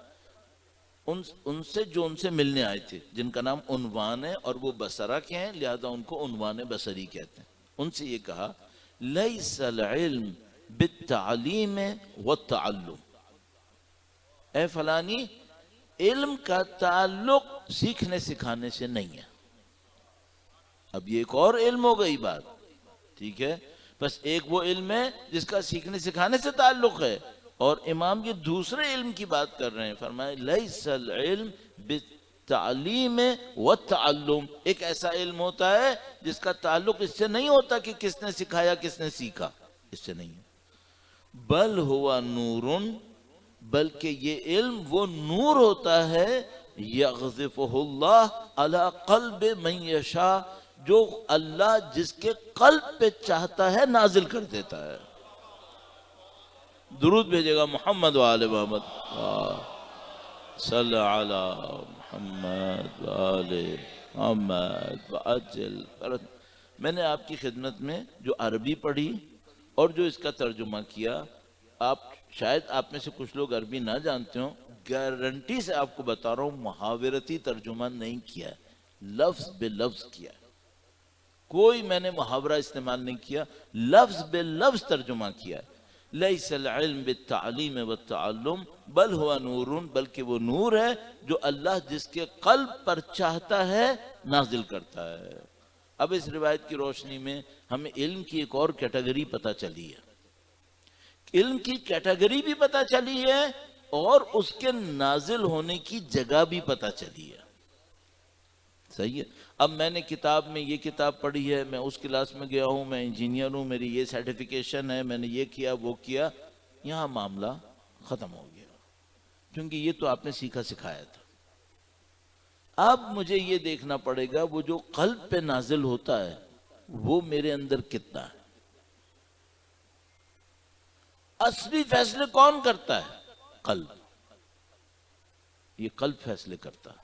ان سے جو ان سے ملنے آئے تھے، جن کا نام عنوان ہے اور وہ بصرہ کے ہیں، لہذا ان کو عنوان بصری کہتے ہیں، ان سے یہ کہا لیس العلم بالتعلیم والتعلم، اے فلانی، علم کا تعلق سیکھنے سکھانے سے نہیں ہے۔ اب یہ ایک اور علم ہو گئی بات، ٹھیک ہے، بس ایک وہ علم ہے جس کا سیکھنے سکھانے سے تعلق ہے، اور امام یہ دوسرے علم کی بات کر رہے ہیں، فرمائے لیس العلم بالتعلیم والتعلم، ایک ایسا علم ہوتا ہے جس کا تعلق اس سے نہیں ہوتا کہ کس نے سکھایا کس نے سیکھا، اس سے نہیں ہے، بل ہوا نور، بلکہ یہ علم وہ نور ہوتا ہے، یغذفہ اللہ علی قلب من یشاء، جو اللہ جس کے قلب پہ چاہتا ہے نازل کر دیتا ہے۔ درود بھیجے گا محمد وآل محمد، صلی علی محمد وآل محمد وعجل فرج۔ میں نے آپ کی خدمت میں جو عربی پڑھی اور جو اس کا ترجمہ کیا، شاید آپ میں سے کچھ لوگ عربی نہ جانتے ہوں، گارنٹی سے آپ کو بتا رہا ہوں محاورتی ترجمہ نہیں کیا ہے، لفظ بے لفظ کیا ہے، کوئی میں نے محاورہ استعمال نہیں کیا، لفظ بے لفظ ترجمہ کیا ہے۔ لیس العلم بالتعلیم والتعلم بل ہوا نور، بلکہ وہ نور ہے جو اللہ جس کے قلب پر چاہتا ہے نازل کرتا ہے۔ اب اس روایت کی روشنی میں ہمیں علم کی ایک اور کیٹیگری پتہ چلی ہے، علم کی کیٹیگری بھی پتہ چلی ہے اور اس کے نازل ہونے کی جگہ بھی پتہ چلی ہے، صحیح ہے۔ اب میں نے کتاب میں یہ کتاب پڑھی ہے، میں اس کلاس میں گیا ہوں، میں انجینئر ہوں، میری یہ سرٹیفیکیشن ہے، میں نے یہ کیا وہ کیا، یہاں معاملہ ختم ہو گیا، کیونکہ یہ تو آپ نے سیکھا سکھایا تھا۔ اب مجھے یہ دیکھنا پڑے گا وہ جو قلب پہ نازل ہوتا ہے وہ میرے اندر کتنا ہے۔ اصلی فیصلے کون کرتا ہے؟ قلب، یہ قلب فیصلے کرتا ہے۔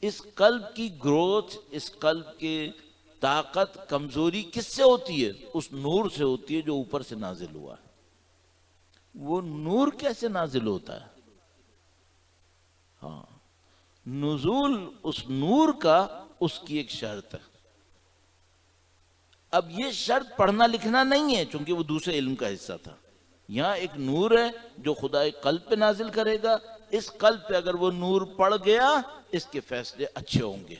اس قلب کی گروتھ، اس قلب کی طاقت، کمزوری کس سے ہوتی ہے؟ اس نور سے ہوتی ہے جو اوپر سے نازل ہوا ہے۔ وہ نور کیسے نازل ہوتا ہے؟ ہاں، نزول اس نور کا اس کی ایک شرط ہے۔ اب یہ شرط پڑھنا لکھنا نہیں ہے، چونکہ وہ دوسرے علم کا حصہ تھا۔ یہاں ایک نور ہے جو خدا ایک قلب پہ نازل کرے گا، اس قلب پہ اگر وہ نور پڑ گیا اس کے فیصلے اچھے ہوں گے،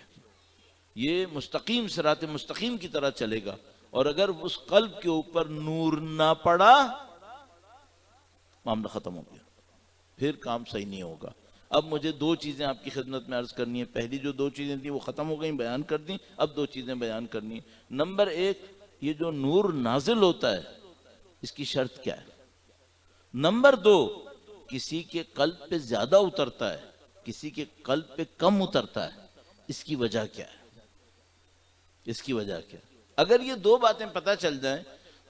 یہ مستقیم صراط مستقیم کی طرح چلے گا۔ اور اگر اس قلب کے اوپر نور نہ پڑا، معاملہ ختم ہو گیا، پھر کام صحیح نہیں ہوگا۔ اب مجھے دو چیزیں آپ کی خدمت میں عرض کرنی ہے۔ پہلی جو دو چیزیں تھیں وہ ختم ہو گئیں، بیان کر دیں، اب دو چیزیں بیان کرنی ہیں۔ نمبر ایک، یہ جو نور نازل ہوتا ہے اس کی شرط کیا ہے؟ نمبر دو، کسی کے قلب پہ زیادہ اترتا ہے، کسی کے قلب پہ کم اترتا ہے، اس کی وجہ کیا ہے؟ اس کی وجہ کیا ہے؟ اگر یہ دو باتیں پتہ چل جائیں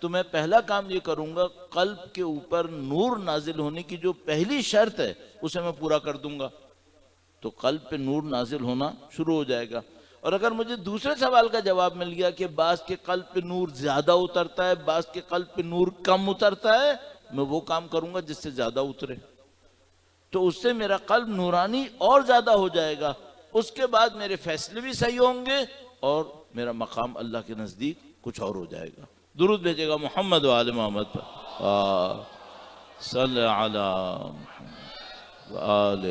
تو میں پہلا کام یہ کروں گا، قلب کے اوپر نور نازل ہونے کی جو پہلی شرط ہے اسے میں پورا کر دوں گا، تو قلب پہ نور نازل ہونا شروع ہو جائے گا۔ اور اگر مجھے دوسرے سوال کا جواب مل گیا کہ بعض کے قلب پہ نور زیادہ اترتا ہے، بعض کے قلب پہ نور کم اترتا ہے، میں وہ کام کروں گا جس سے زیادہ اترے، تو اس سے میرا قلب نورانی اور زیادہ ہو جائے گا۔ اس کے بعد میرے فیصلے بھی صحیح ہوں گے اور میرا مقام اللہ کے نزدیک کچھ اور ہو جائے گا۔ درود بھیجے گا محمد و آل محمد پر، صلی علی محمد و آل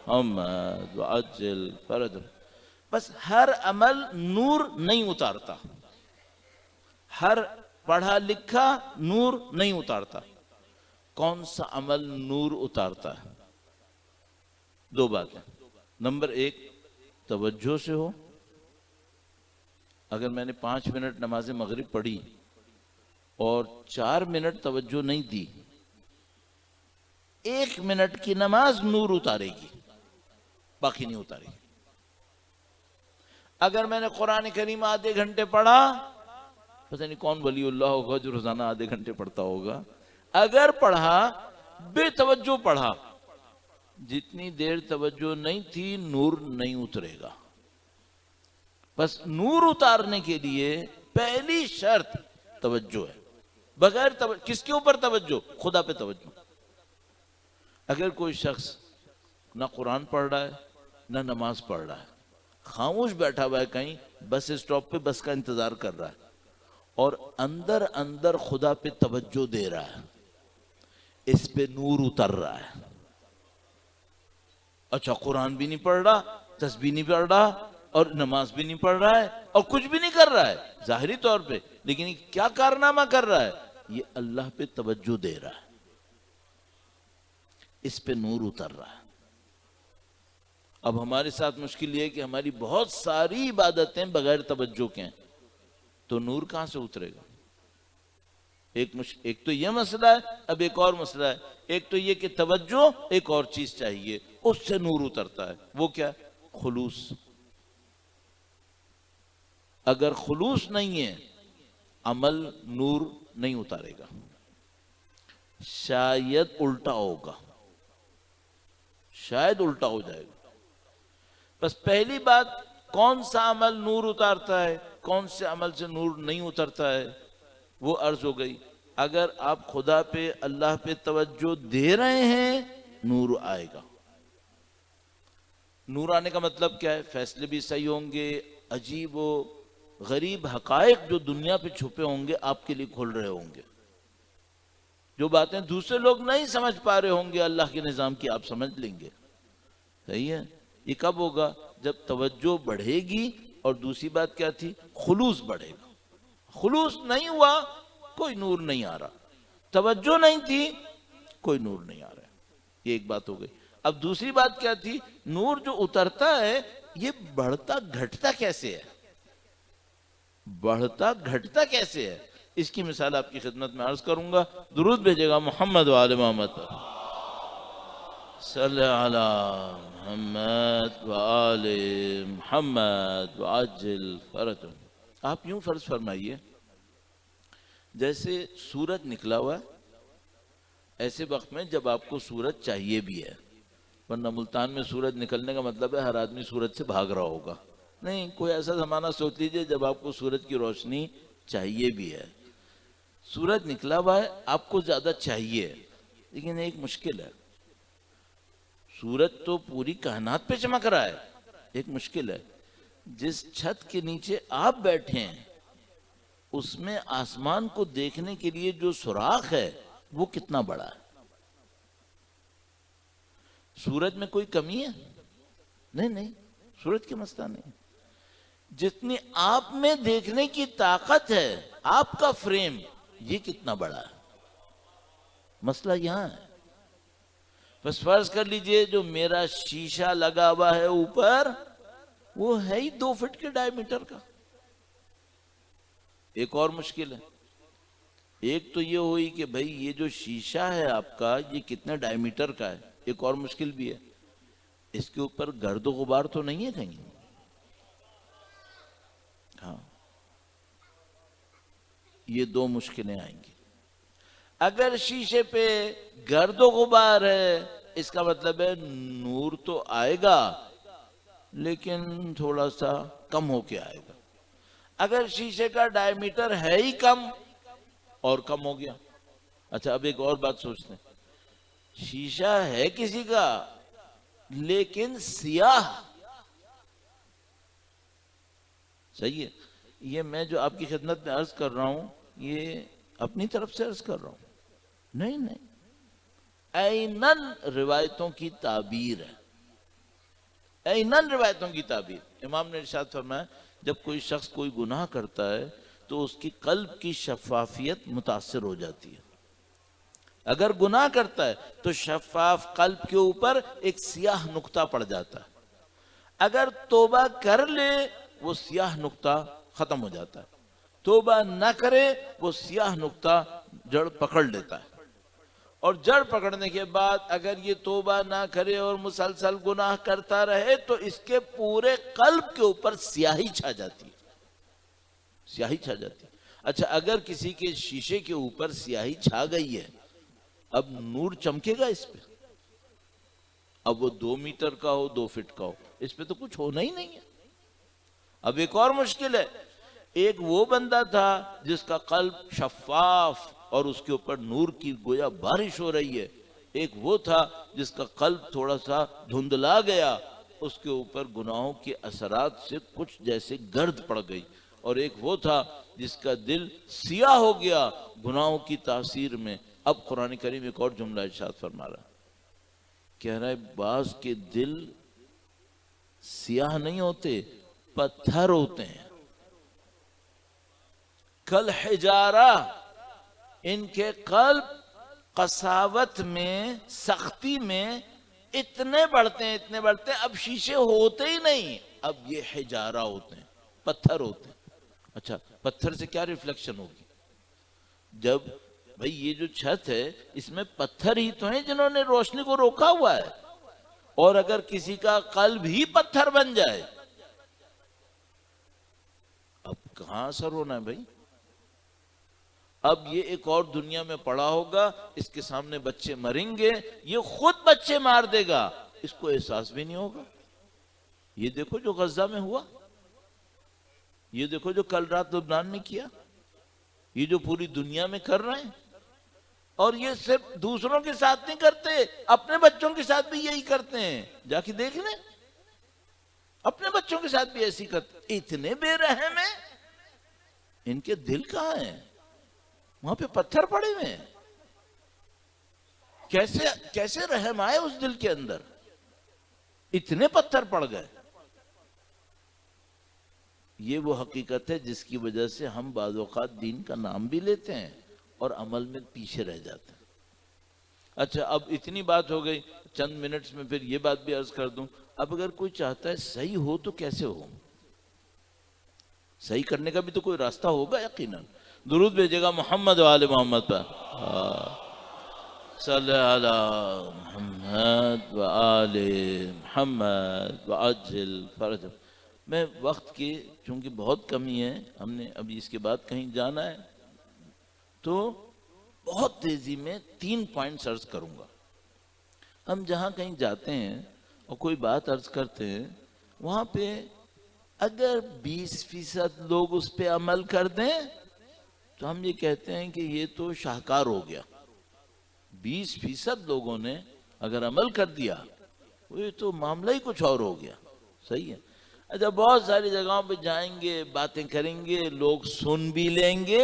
محمد وعجل فرج۔ بس ہر عمل نور نہیں اتارتا، ہر پڑھا لکھا نور نہیں اتارتا۔ کون سا عمل نور اتارتا ہے؟ دو باتیں۔ نمبر ایک، توجہ سے ہو۔ اگر میں نے 5 منٹ نماز مغرب پڑھی اور 4 منٹ توجہ نہیں دی، 1 منٹ کی نماز نور اتارے گی، باقی نہیں اتارے گی۔ اگر میں نے قرآن کریم آدھے گھنٹے پڑھا، پتہ نہیں کون ولی اللہ ہوگا جو روزانہ آدھے گھنٹے پڑھتا ہوگا، اگر پڑھا بے توجہ پڑھا، جتنی دیر توجہ نہیں تھی نور نہیں اترے گا۔ بس نور اتارنے کے لیے پہلی شرط توجہ ہے۔ بغیر توجہ، کس کے اوپر توجہ؟ خدا پہ توجہ۔ اگر کوئی شخص نہ قرآن پڑھ رہا ہے نہ نماز پڑھ رہا ہے، خاموش بیٹھا ہوا ہے کہیں بس اسٹاپ پہ بس کا انتظار کر رہا ہے، اور اندر اندر خدا پہ توجہ دے رہا ہے، اس پہ نور اتر رہا ہے۔ اچھا، قرآن بھی نہیں پڑھ رہا، تسبیح نہیں پڑھ رہا اور نماز بھی نہیں پڑھ رہا ہے اور کچھ بھی نہیں کر رہا ہے ظاہری طور پہ، لیکن یہ کیا کارنامہ کر رہا ہے؟ یہ اللہ پہ توجہ دے رہا ہے، اس پہ نور اتر رہا ہے۔ اب ہمارے ساتھ مشکل یہ ہے کہ ہماری بہت ساری عبادتیں بغیر توجہ کے ہیں، تو نور کہاں سے اترے گا؟ ایک تو یہ مسئلہ ہے، اب ایک اور مسئلہ ہے۔ ایک تو یہ کہ توجہ، ایک اور چیز چاہیے، اس سے نور اترتا ہے۔ وہ کیا؟ خلوص۔ اگر خلوص نہیں ہے، عمل نور نہیں اتارے گا، شاید الٹا ہوگا، شاید الٹا ہو جائے گا۔ بس پہلی بات، کون سا عمل نور اتارتا ہے، کون سے عمل سے نور نہیں اترتا ہے، وہ عرض ہو گئی۔ اگر آپ خدا پہ، اللہ پہ توجہ دے رہے ہیں، نور آئے گا۔ نور آنے کا مطلب کیا ہے؟ فیصلے بھی صحیح ہوں گے، عجیب و غریب حقائق جو دنیا پہ چھپے ہوں گے آپ کے لیے کھل رہے ہوں گے، جو باتیں دوسرے لوگ نہیں سمجھ پا رہے ہوں گے، اللہ کے نظام کی آپ سمجھ لیں گے۔ صحیح ہے؟ یہ کب ہوگا؟ جب توجہ بڑھے گی، اور دوسری بات کیا تھی؟ خلوص بڑھے گا۔ خلوص نہیں ہوا، کوئی نور نہیں آ رہا۔ توجہ نہیں تھی، کوئی نور نہیں آ رہا۔ یہ ایک بات ہو گئی۔ اب دوسری بات کیا تھی؟ نور جو اترتا ہے یہ بڑھتا گھٹتا کیسے ہے؟ بڑھتا گھٹتا کیسے ہے؟ اس کی مثال آپ کی خدمت میں عرض کروں گا۔ درود بھیجے گا محمد و آل محمد، صلی علی محمد و آل محمد وعجل فرج۔ آپ یوں فرض فرمائیے جیسے سورج نکلا ہوا ہے، ایسے وقت میں جب آپ کو سورج چاہیے بھی ہے، ورنہ ملتان میں سورج نکلنے کا مطلب ہے ہر آدمی سورج سے بھاگ رہا ہوگا. نہیں، کوئی ایسا زمانہ سوچ لیجئے جب آپ کو سورج کی روشنی چاہیے بھی ہے. سورج نکلا ہوا ہے، آپ کو زیادہ چاہیے، لیکن ایک مشکل ہے. سورج تو پوری کائنات پہ چمک رہا ہے، ایک مشکل ہے. جس چھت کے نیچے آپ بیٹھے ہیں اس میں آسمان کو دیکھنے کے لیے جو سوراخ ہے وہ کتنا بڑا ہے. سورج میں کوئی کمی ہے؟ نہیں، سورج کے مسئلہ نہیں. جتنی آپ میں دیکھنے کی طاقت ہے، آپ کا فریم یہ کتنا بڑا ہے، مسئلہ یہاں ہے. بس فرض کر لیجئے جو میرا شیشہ لگا ہوا ہے اوپر، وہ ہے ہی 2 فٹ کے ڈائی میٹر کا. ایک اور مشکل ہے. ایک تو یہ ہوئی کہ بھئی یہ جو شیشہ ہے آپ کا یہ کتنے ڈائی میٹر کا ہے. ایک اور مشکل بھی ہے، اس کے اوپر گرد و غبار تو نہیں ہے کہیں. ہاں، یہ 2 مشکلیں آئیں گی. اگر شیشے پہ گرد و غبار ہے اس کا مطلب ہے نور تو آئے گا لیکن تھوڑا سا کم ہو کے آئے گا. اگر شیشے کا ڈائی میٹر ہے ہی کم اور کم ہو گیا. اچھا، اب ایک اور بات سوچتے ہیں. شیشہ ہے کسی کا لیکن سیاہ. صحیح ہے. یہ میں جو آپ کی خدمت میں عرض کر رہا ہوں یہ اپنی طرف سے عرض کر رہا ہوں، نہیں، اینن روایتوں کی تعبیر ہے. اینن روایتوں کی تعبیر. امام نے ارشاد فرمایا جب کوئی شخص کوئی گناہ کرتا ہے تو اس کی قلب کی شفافیت متاثر ہو جاتی ہے. اگر گناہ کرتا ہے تو شفاف قلب کے اوپر ایک سیاہ نقطہ پڑ جاتا ہے. اگر توبہ کر لے وہ سیاہ نقطہ ختم ہو جاتا ہے. توبہ نہ کرے وہ سیاہ نقطہ جڑ پکڑ لیتا ہے. اور جڑ پکڑنے کے بعد اگر یہ توبہ نہ کرے اور مسلسل گناہ کرتا رہے تو اس کے پورے قلب کے اوپر سیاہی چھا جاتی ہے. سیاہی چھا جاتی ہے. اچھا، اگر کسی کے شیشے کے اوپر سیاہی چھا گئی ہے اب نور چمکے گا اس پہ؟ اب وہ 2 میٹر کا ہو 2 فٹ کا ہو اس پہ تو کچھ ہونا ہی نہیں ہے. اب ایک اور مشکل ہے. ایک وہ بندہ تھا جس کا قلب شفاف اور اس کے اوپر نور کی گویا بارش ہو رہی ہے. ایک وہ تھا جس کا قلب تھوڑا سا دھندلا گیا، اس کے اوپر گناہوں کے اثرات سے کچھ جیسے گرد پڑ گئی. اور ایک وہ تھا جس کا دل سیاہ ہو گیا گناہوں کی تاثیر میں. اب قرآن کریم ایک اور جملہ ارشاد فرما رہا، کہہ رہا ہے بعض کے دل سیاہ نہیں ہوتے، پتھر ہوتے ہیں. کل حجارہ، ان کے قلب قساوت میں، سختی میں اتنے بڑھتے ہیں اب شیشے ہوتے ہی نہیں، اب یہ حجارہ ہوتے ہیں، پتھر ہوتے ہیں. اچھا، پتھر سے کیا ریفلیکشن ہوگی؟ جب بھئی یہ جو چھت ہے اس میں پتھر ہی تو ہیں جنہوں نے روشنی کو روکا ہوا ہے. اور اگر کسی کا قلب ہی پتھر بن جائے اب کہاں اثر ہونا ہے بھائی؟ اب یہ ایک اور دنیا میں پڑا ہوگا، اس کے سامنے بچے مریں گے، یہ خود بچے مار دے گا، اس کو احساس بھی نہیں ہوگا. یہ دیکھو جو غزہ میں ہوا، یہ دیکھو جو کل رات لبنان میں کیا، یہ جو پوری دنیا میں کر رہے ہیں. اور یہ صرف دوسروں کے ساتھ نہیں کرتے، اپنے بچوں کے ساتھ بھی یہی کرتے ہیں. جا کے دیکھ لیں، اپنے بچوں کے ساتھ بھی ایسی کرتے. اتنے بے رحم ہیں، ان کے دل کہاں ہیں؟ وہاں پہ پتھر پڑے ہوئے ہیں. کیسے رحم آئے اس دل کے اندر؟ اتنے پتھر پڑ گئے. یہ وہ حقیقت ہے جس کی وجہ سے ہم بعض اوقات دین کا نام بھی لیتے ہیں اور عمل میں پیچھے رہ جاتے ہیں. اچھا، اب اتنی بات ہو گئی، چند منٹس میں پھر یہ بات بھی عرض کر دوں. اب اگر کوئی چاہتا ہے صحیح ہو تو کیسے ہو؟ صحیح کرنے کا بھی تو کوئی راستہ ہوگا یقیناً. درود بھیجے گا محمد و آل محمد پر. صلی علی محمد و آل محمد و عجل فرج. میں وقت کی چونکہ بہت کمی ہے، ہم نے ابھی اس کے بعد کہیں جانا ہے، تو بہت تیزی میں 3 پوائنٹس عرض کروں گا. ہم جہاں کہیں جاتے ہیں اور کوئی بات عرض کرتے ہیں، وہاں پہ اگر 20% لوگ اس پہ عمل کر دیں تو ہم یہ کہتے ہیں کہ یہ تو شاہکار ہو گیا. 20% لوگوں نے اگر عمل کر دیا یہ تو معاملہ ہی کچھ اور ہو گیا. صحیح ہے. اچھا، بہت ساری جگہوں پہ جائیں گے، باتیں کریں گے، لوگ سن بھی لیں گے،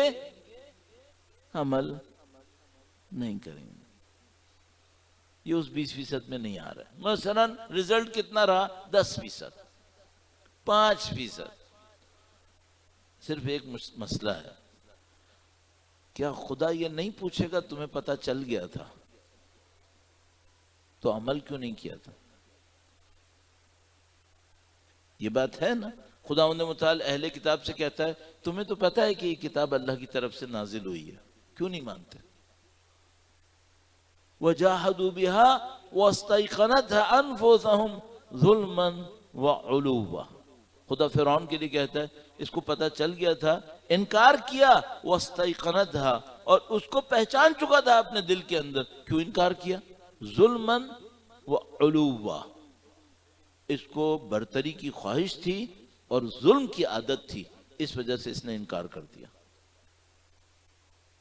عمل نہیں کریں گے. یہ اس 20% میں نہیں آ رہا ہے. مثلا رزلٹ کتنا رہا؟ 10%، 5%. صرف ایک مسئلہ ہے، کیا خدا یہ نہیں پوچھے گا تمہیں پتہ چل گیا تھا تو عمل کیوں نہیں کیا تھا؟ یہ بات ہے نا. خداوند متعال اہل کتاب سے کہتا ہے تمہیں تو پتہ ہے کہ یہ کتاب اللہ کی طرف سے نازل ہوئی ہے، کیوں نہیں مانتے؟ وَجَاهَدُوا بِهَا وَاسْتَيْقَنَتْهَا أَنفُسُهُمْ ظُلْمًا وَعُلُوًّا. خدا فرعون کے لیے کہتا ہے اس کو پتہ چل گیا تھا، انکار کیا، وَاسْتَيْقَنَتْهَا، اور اس کو پہچان چکا تھا اپنے دل کے اندر. کیوں انکار کیا؟ ظُلْمًا وَعُلُوًّا. اس کو برتری کی خواہش تھی اور ظلم کی عادت تھی، اس وجہ سے اس نے انکار کر دیا.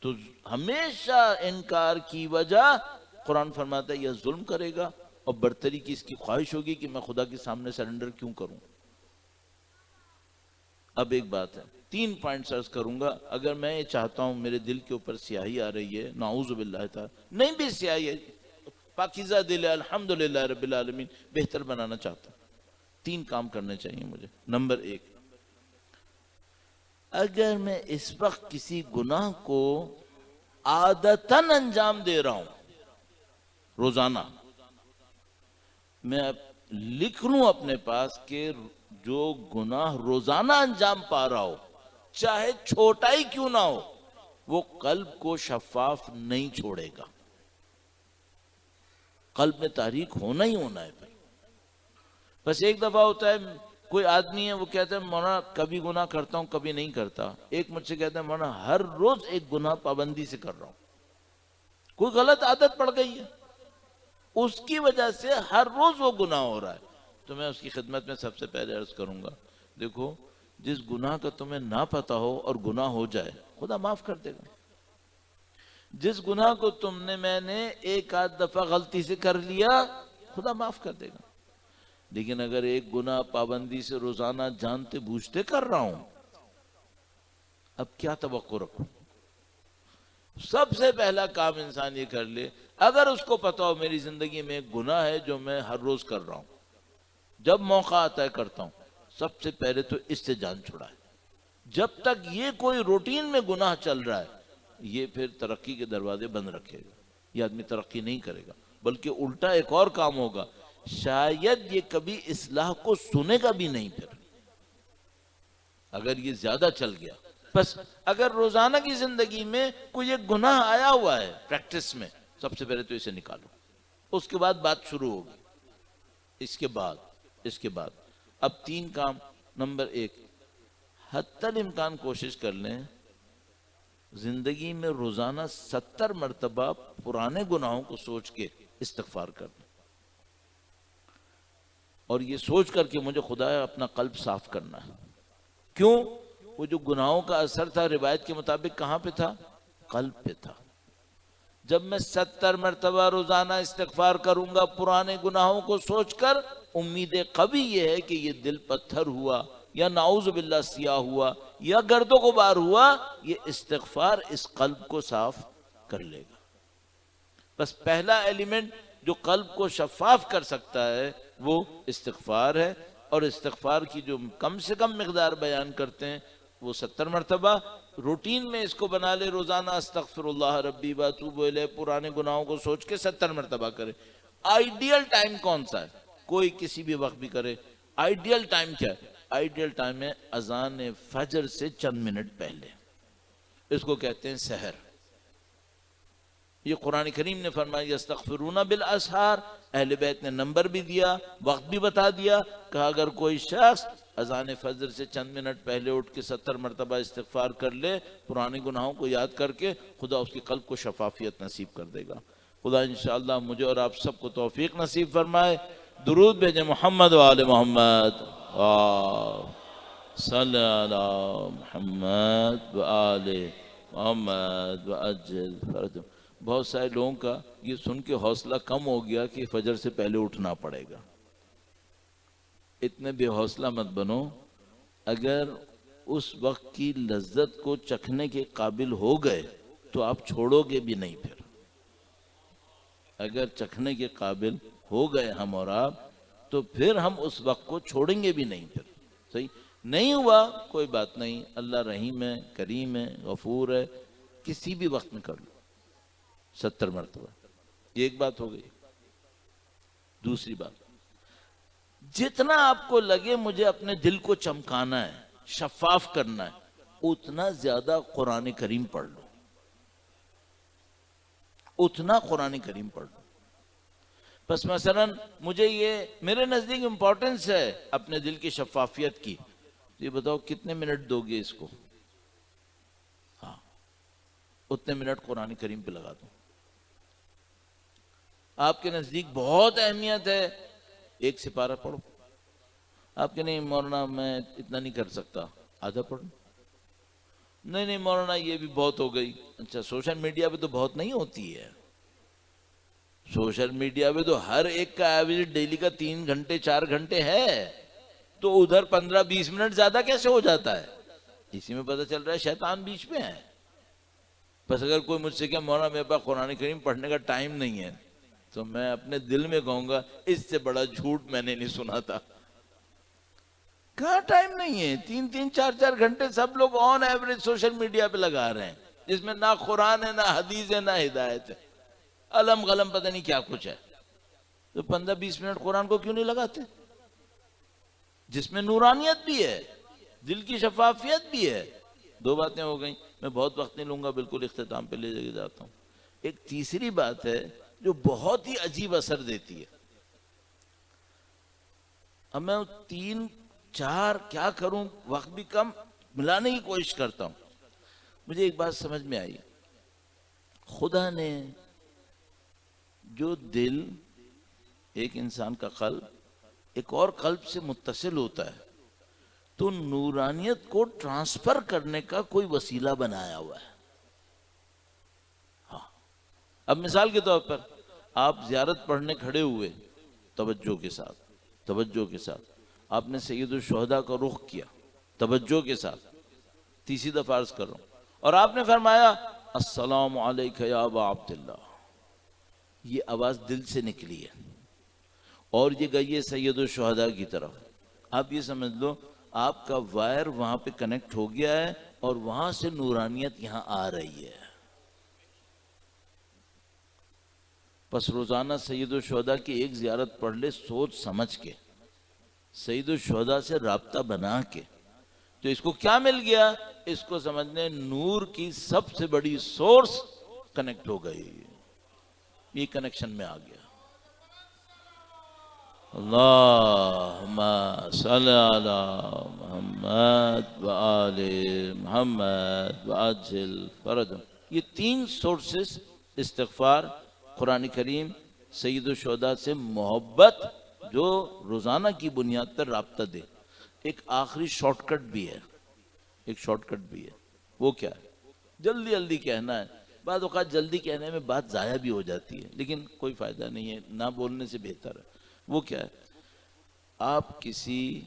تو ہمیشہ انکار کی وجہ قرآن فرماتا ہے یہ ظلم کرے گا اور برتری کی اس کی خواہش ہوگی کہ میں خدا کے سامنے سرنڈر کیوں کروں. اب ایک بات ہے، 3 پوائنٹس عرض کروں گا. اگر میں یہ چاہتا ہوں میرے دل کے اوپر سیاہی آ رہی ہے، نعوذ باللہ تعالی، نہیں بھی سیاہی ہے، پاکیزہ دل ہے، الحمدللہ رب العالمین، بہتر بنانا چاہتا ہوں، 3 کام کرنے چاہیے مجھے. نمبر 1، اگر میں اس وقت کسی گناہ کو عادتاً انجام دے رہا ہوں، روزانہ میں لکھ لوں اپنے پاس کہ جو گناہ روزانہ انجام پا رہا ہو، چاہے چھوٹا ہی کیوں نہ ہو، وہ قلب کو شفاف نہیں چھوڑے گا. قلب میں تحریک ہونا ہی ہونا ہے. بس ایک دفعہ ہوتا ہے، کوئی آدمی ہے وہ کہتا ہے مولانا کبھی گناہ کرتا ہوں کبھی نہیں کرتا. ایک مجھ سے کہتا ہے مولانا ہر روز ایک گناہ پابندی سے کر رہا ہوں. کوئی غلط عادت پڑ گئی ہے، اس کی وجہ سے ہر روز وہ گناہ ہو رہا ہے. تو میں اس کی خدمت میں سب سے پہلے عرض کروں گا، دیکھو جس گناہ کا تمہیں نہ پتا ہو اور گناہ ہو جائے، خدا معاف کر دے گا. جس گناہ کو میں نے ایک آدھ دفعہ غلطی سے کر لیا، خدا معاف کر دے گا. لیکن اگر ایک گناہ پابندی سے روزانہ جانتے بوجھتے کر رہا ہوں، اب کیا توقع رکھوں؟ سب سے پہلا کام انسان یہ کر لے، اگر اس کو پتا ہو میری زندگی میں ایک گناہ ہے جو میں ہر روز کر رہا ہوں، جب موقع آتا ہے کرتا ہوں، سب سے پہلے تو اس سے جان چھڑائے. جب تک یہ کوئی روٹین میں گناہ چل رہا ہے، یہ پھر ترقی کے دروازے بند رکھے گا. یہ آدمی ترقی نہیں کرے گا، بلکہ الٹا ایک اور کام ہوگا، شاید یہ کبھی اصلاح کو سنے گا بھی نہیں. پھر اگر یہ زیادہ چل گیا، بس اگر روزانہ کی زندگی میں کوئی ایک گناہ آیا ہوا ہے پریکٹس میں، سب سے پہلے تو اسے نکالو. اس کے بعد بات شروع ہوگی. اس کے بعد اب 3 کام. نمبر 1، حتی الامکان کوشش کر لیں زندگی میں روزانہ 70 مرتبہ پرانے گناہوں کو سوچ کے استغفار کر لیں، اور یہ سوچ کر کہ مجھے خدا اپنا قلب صاف کرنا ہے. کیوں؟ وہ جو گناہوں کا اثر تھا روایت کے مطابق کہاں پہ تھا؟ قلب پہ تھا. جب میں 70 مرتبہ روزانہ استغفار کروں گا پرانے گناہوں کو سوچ کر، امید قوی یہ ہے کہ یہ دل پتھر ہوا یا نعوذ باللہ سیاہ ہوا یا گرد و غبار ہوا، یہ استغفار اس قلب کو صاف کر لے گا. بس پہلا ایلیمنٹ جو قلب کو شفاف کر سکتا ہے وہ استغفار ہے. اور استغفار کی جو کم سے کم مقدار بیان کرتے ہیں وہ 70 مرتبہ. روٹین میں اس کو بنا لے، روزانہ استغفر اللہ ربی واتوب الیہ، پرانے گناہوں کو سوچ کے 70 مرتبہ کرے. آئیڈیل ٹائم کون سا ہے؟ کوئی کسی بھی وقت بھی کرے. آئیڈیل ٹائم کیا ہے؟ آئیڈیل ٹائم ہے اذان فجر سے چند منٹ پہلے. اس کو کہتے ہیں سحر. یہ قرآن کریم نے فرمایا یستغفرون بالاسحار. اہل بیت نے نمبر بھی دیا، وقت بھی بتا دیا، کہا اگر کوئی شخص اذان فجر سے چند منٹ پہلے اٹھ کے 70 مرتبہ استغفار کر لے پرانے گناہوں کو یاد کر کے، خدا اس کے قلب کو شفافیت نصیب کر دے گا. خدا انشاءاللہ مجھے اور آپ سب کو توفیق نصیب فرمائے. درود بھیجیں محمد و آل محمد. صلی علی محمد و آل محمد وعجل فرجہ. بہت سارے لوگوں کا یہ سن کے حوصلہ کم ہو گیا کہ فجر سے پہلے اٹھنا پڑے گا. اتنے بے حوصلہ مت بنو. اگر اس وقت کی لذت کو چکھنے کے قابل ہو گئے تو آپ چھوڑو گے بھی نہیں. پھر اگر چکھنے کے قابل ہو گئے ہم اور آپ تو پھر ہم اس وقت کو چھوڑیں گے بھی نہیں. پھر صحیح نہیں ہوا کوئی بات نہیں. اللہ رحیم ہے، کریم ہے، غفور ہے. کسی بھی وقت میں کر لو 70 مرتبہ. ایک بات ہو گئی. دوسری بات، جتنا آپ کو لگے مجھے اپنے دل کو چمکانا ہے، شفاف کرنا ہے، اتنا زیادہ قرآن کریم پڑھ لو. اتنا قرآن کریم پڑھ لو. بس مثلا مجھے یہ میرے نزدیک امپورٹنس ہے اپنے دل کی شفافیت کی. یہ بتاؤ کتنے منٹ دو گے اس کو؟ ہاں اتنے منٹ قرآن کریم پہ لگا دو. آپ کے نزدیک بہت اہمیت ہے، ایک سپارہ پڑھو. آپ کے نہیں مولانا میں اتنا نہیں کر سکتا، آدھا پڑھو. نہیں مولانا یہ بھی بہت ہو گئی. اچھا سوشل میڈیا پہ تو بہت نہیں ہوتی ہے. سوشل میڈیا پہ تو ہر ایک کا ایوریج ڈیلی کا 3 گھنٹے 4 گھنٹے ہے. تو ادھر 15-20 منٹ زیادہ کیسے ہو جاتا ہے؟ اسی میں پتہ چل رہا ہے شیطان بیچ میں ہے. بس اگر کوئی مجھ سے کہ مولانا میرے پاس قرآن کریم پڑھنے کا ٹائم نہیں ہے تو میں اپنے دل میں کہوں گا اس سے بڑا جھوٹ میں نے نہیں سنا تھا. کہاں ٹائم نہیں ہے؟ 3-3 4-4 گھنٹے سب لوگ آن ایوریج سوشل میڈیا پہ لگا رہے ہیں، جس میں نہ قرآن ہے، نہ حدیث ہے، نہ ہدایت ہے. علم غلم پتہ نہیں کیا کچھ ہے. تو 15-20 منٹ قرآن کو کیوں نہیں لگاتے؟ جس میں نورانیت بھی ہے، دل کی شفافیت بھی ہے. 2 باتیں ہو گئیں. میں بہت وقت نہیں لوں گا، بالکل اختتام پہ لے جاتا ہوں. ایک تیسری بات ہے جو بہت ہی عجیب اثر دیتی ہے. اب میں 3-4 کیا کروں، وقت بھی کم، ملانے کی کوشش کرتا ہوں. مجھے ایک بات سمجھ میں آئی. خدا نے جو دل، ایک انسان کا قلب ایک اور قلب سے متصل ہوتا ہے تو نورانیت کو ٹرانسفر کرنے کا کوئی وسیلہ بنایا ہوا ہے. ہاں اب مثال کے طور پر آپ زیارت پڑھنے کھڑے ہوئے، توجہ کے ساتھ آپ نے سید الشہداء کا رخ کیا، توجہ کے ساتھ. تیسری دفعہ عرض کر رہا ہوں. اور آپ نے فرمایا السلام علیکہ یا ابا عبداللہ. یہ آواز دل سے نکلی ہے اور یہ گئی ہے سید الشہداء کی طرف. آپ یہ سمجھ لو آپ کا وائر وہاں پہ کنیکٹ ہو گیا ہے اور وہاں سے نورانیت یہاں آ رہی ہے. پس روزانہ سید الشہداء کی ایک زیارت پڑھ لے سوچ سمجھ کے، سید الشہداء سے رابطہ بنا کے، تو اس کو کیا مل گیا؟ اس کو سمجھنے نور کی سب سے بڑی سورس کنیکٹ ہو گئی. یہ کنیکشن میں آ گیا. اللہم صلی علی محمد وآل محمد وعجل فرجہ. یہ 3 سورسز، استغفار، قرآن کریم، سید الشہداء سے محبت، جو روزانہ کی بنیاد پر رابطہ دے. ایک آخری شارٹ کٹ بھی ہے. وہ کیا ہے؟ جلدی جلدی کہنا ہے. بعض اوقات جلدی کہنے میں بات ضائع بھی ہو جاتی ہے، لیکن کوئی فائدہ نہیں ہے، نہ بولنے سے بہتر ہے. وہ کیا ہے؟ آپ کسی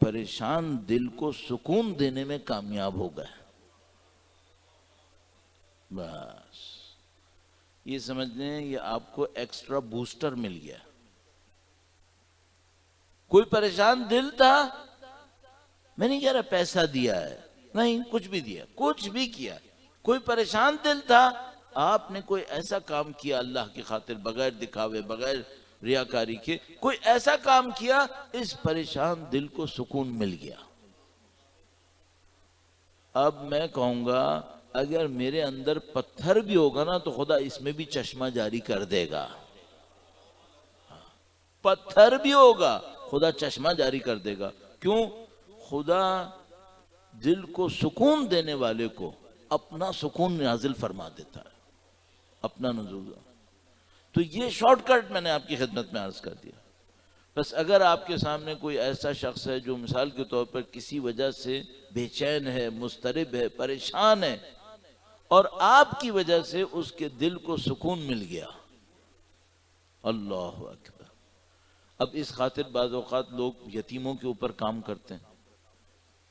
پریشان دل کو سکون دینے میں کامیاب ہو گئے. بس یہ سمجھ لیں یہ آپ کو ایکسٹرا بوسٹر مل گیا. کوئی پریشان دل تھا، میں نہیں کہہ رہا پیسہ دیا ہے، نہیں، کچھ بھی دیا، کچھ بھی کیا. کوئی پریشان دل تھا، آپ نے کوئی ایسا کام کیا اللہ کی خاطر، بغیر دکھاوے، بغیر ریاکاری کے، کوئی ایسا کام کیا، اس پریشان دل کو سکون مل گیا. اب میں کہوں گا اگر میرے اندر پتھر بھی ہوگا نا تو خدا اس میں بھی چشمہ جاری کر دے گا. پتھر بھی ہوگا خدا چشمہ جاری کر دے گا. کیوں؟ خدا دل کو سکون دینے والے کو اپنا سکون نازل فرما دیتا ہے، اپنا نزول. تو یہ شارٹ کٹ میں نے آپ کی خدمت میں عرض کر دیا. بس اگر آپ کے سامنے کوئی ایسا شخص ہے جو مثال کے طور پر کسی وجہ سے بے چین ہے، مضطرب ہے، پریشان ہے، اور آپ کی وجہ سے اس کے دل کو سکون مل گیا، اللہ اکبر. اب اس خاطر بعض اوقات لوگ یتیموں کے اوپر کام کرتے ہیں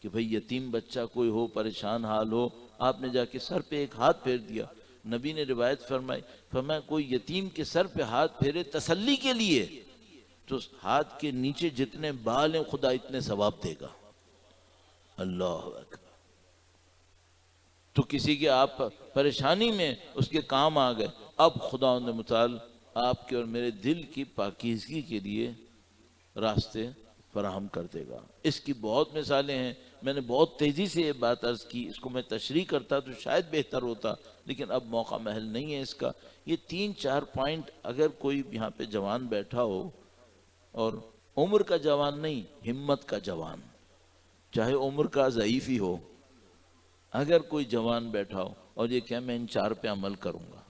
کہ بھئی یتیم بچہ کوئی ہو، پریشان حال ہو، آپ نے جا کے سر پہ ایک ہاتھ پھیر دیا. نبی نے روایت فرمایا کوئی یتیم کے سر پہ ہاتھ پھیرے تسلی کے لیے تو اس ہاتھ کے نیچے جتنے بال ہیں خدا اتنے ثواب دے گا. اللہ اکبر. تو کسی کے آپ پریشانی میں اس کے کام آ گئے، اب خدا متعال آپ کے اور میرے دل کی پاکیزگی کے لیے راستے فراہم کر دے گا. اس کی بہت مثالیں ہیں. میں نے بہت تیزی سے یہ بات عرض کی، اس کو میں تشریح کرتا تو شاید بہتر ہوتا، لیکن اب موقع محل نہیں ہے اس کا. یہ 3-4 پوائنٹ اگر کوئی یہاں پہ جوان بیٹھا ہو، اور عمر کا جوان نہیں، ہمت کا جوان، چاہے عمر کا ضعیف ہی ہو، اگر کوئی جوان بیٹھا ہو اور یہ کہ میں ان 4 پہ عمل کروں گا،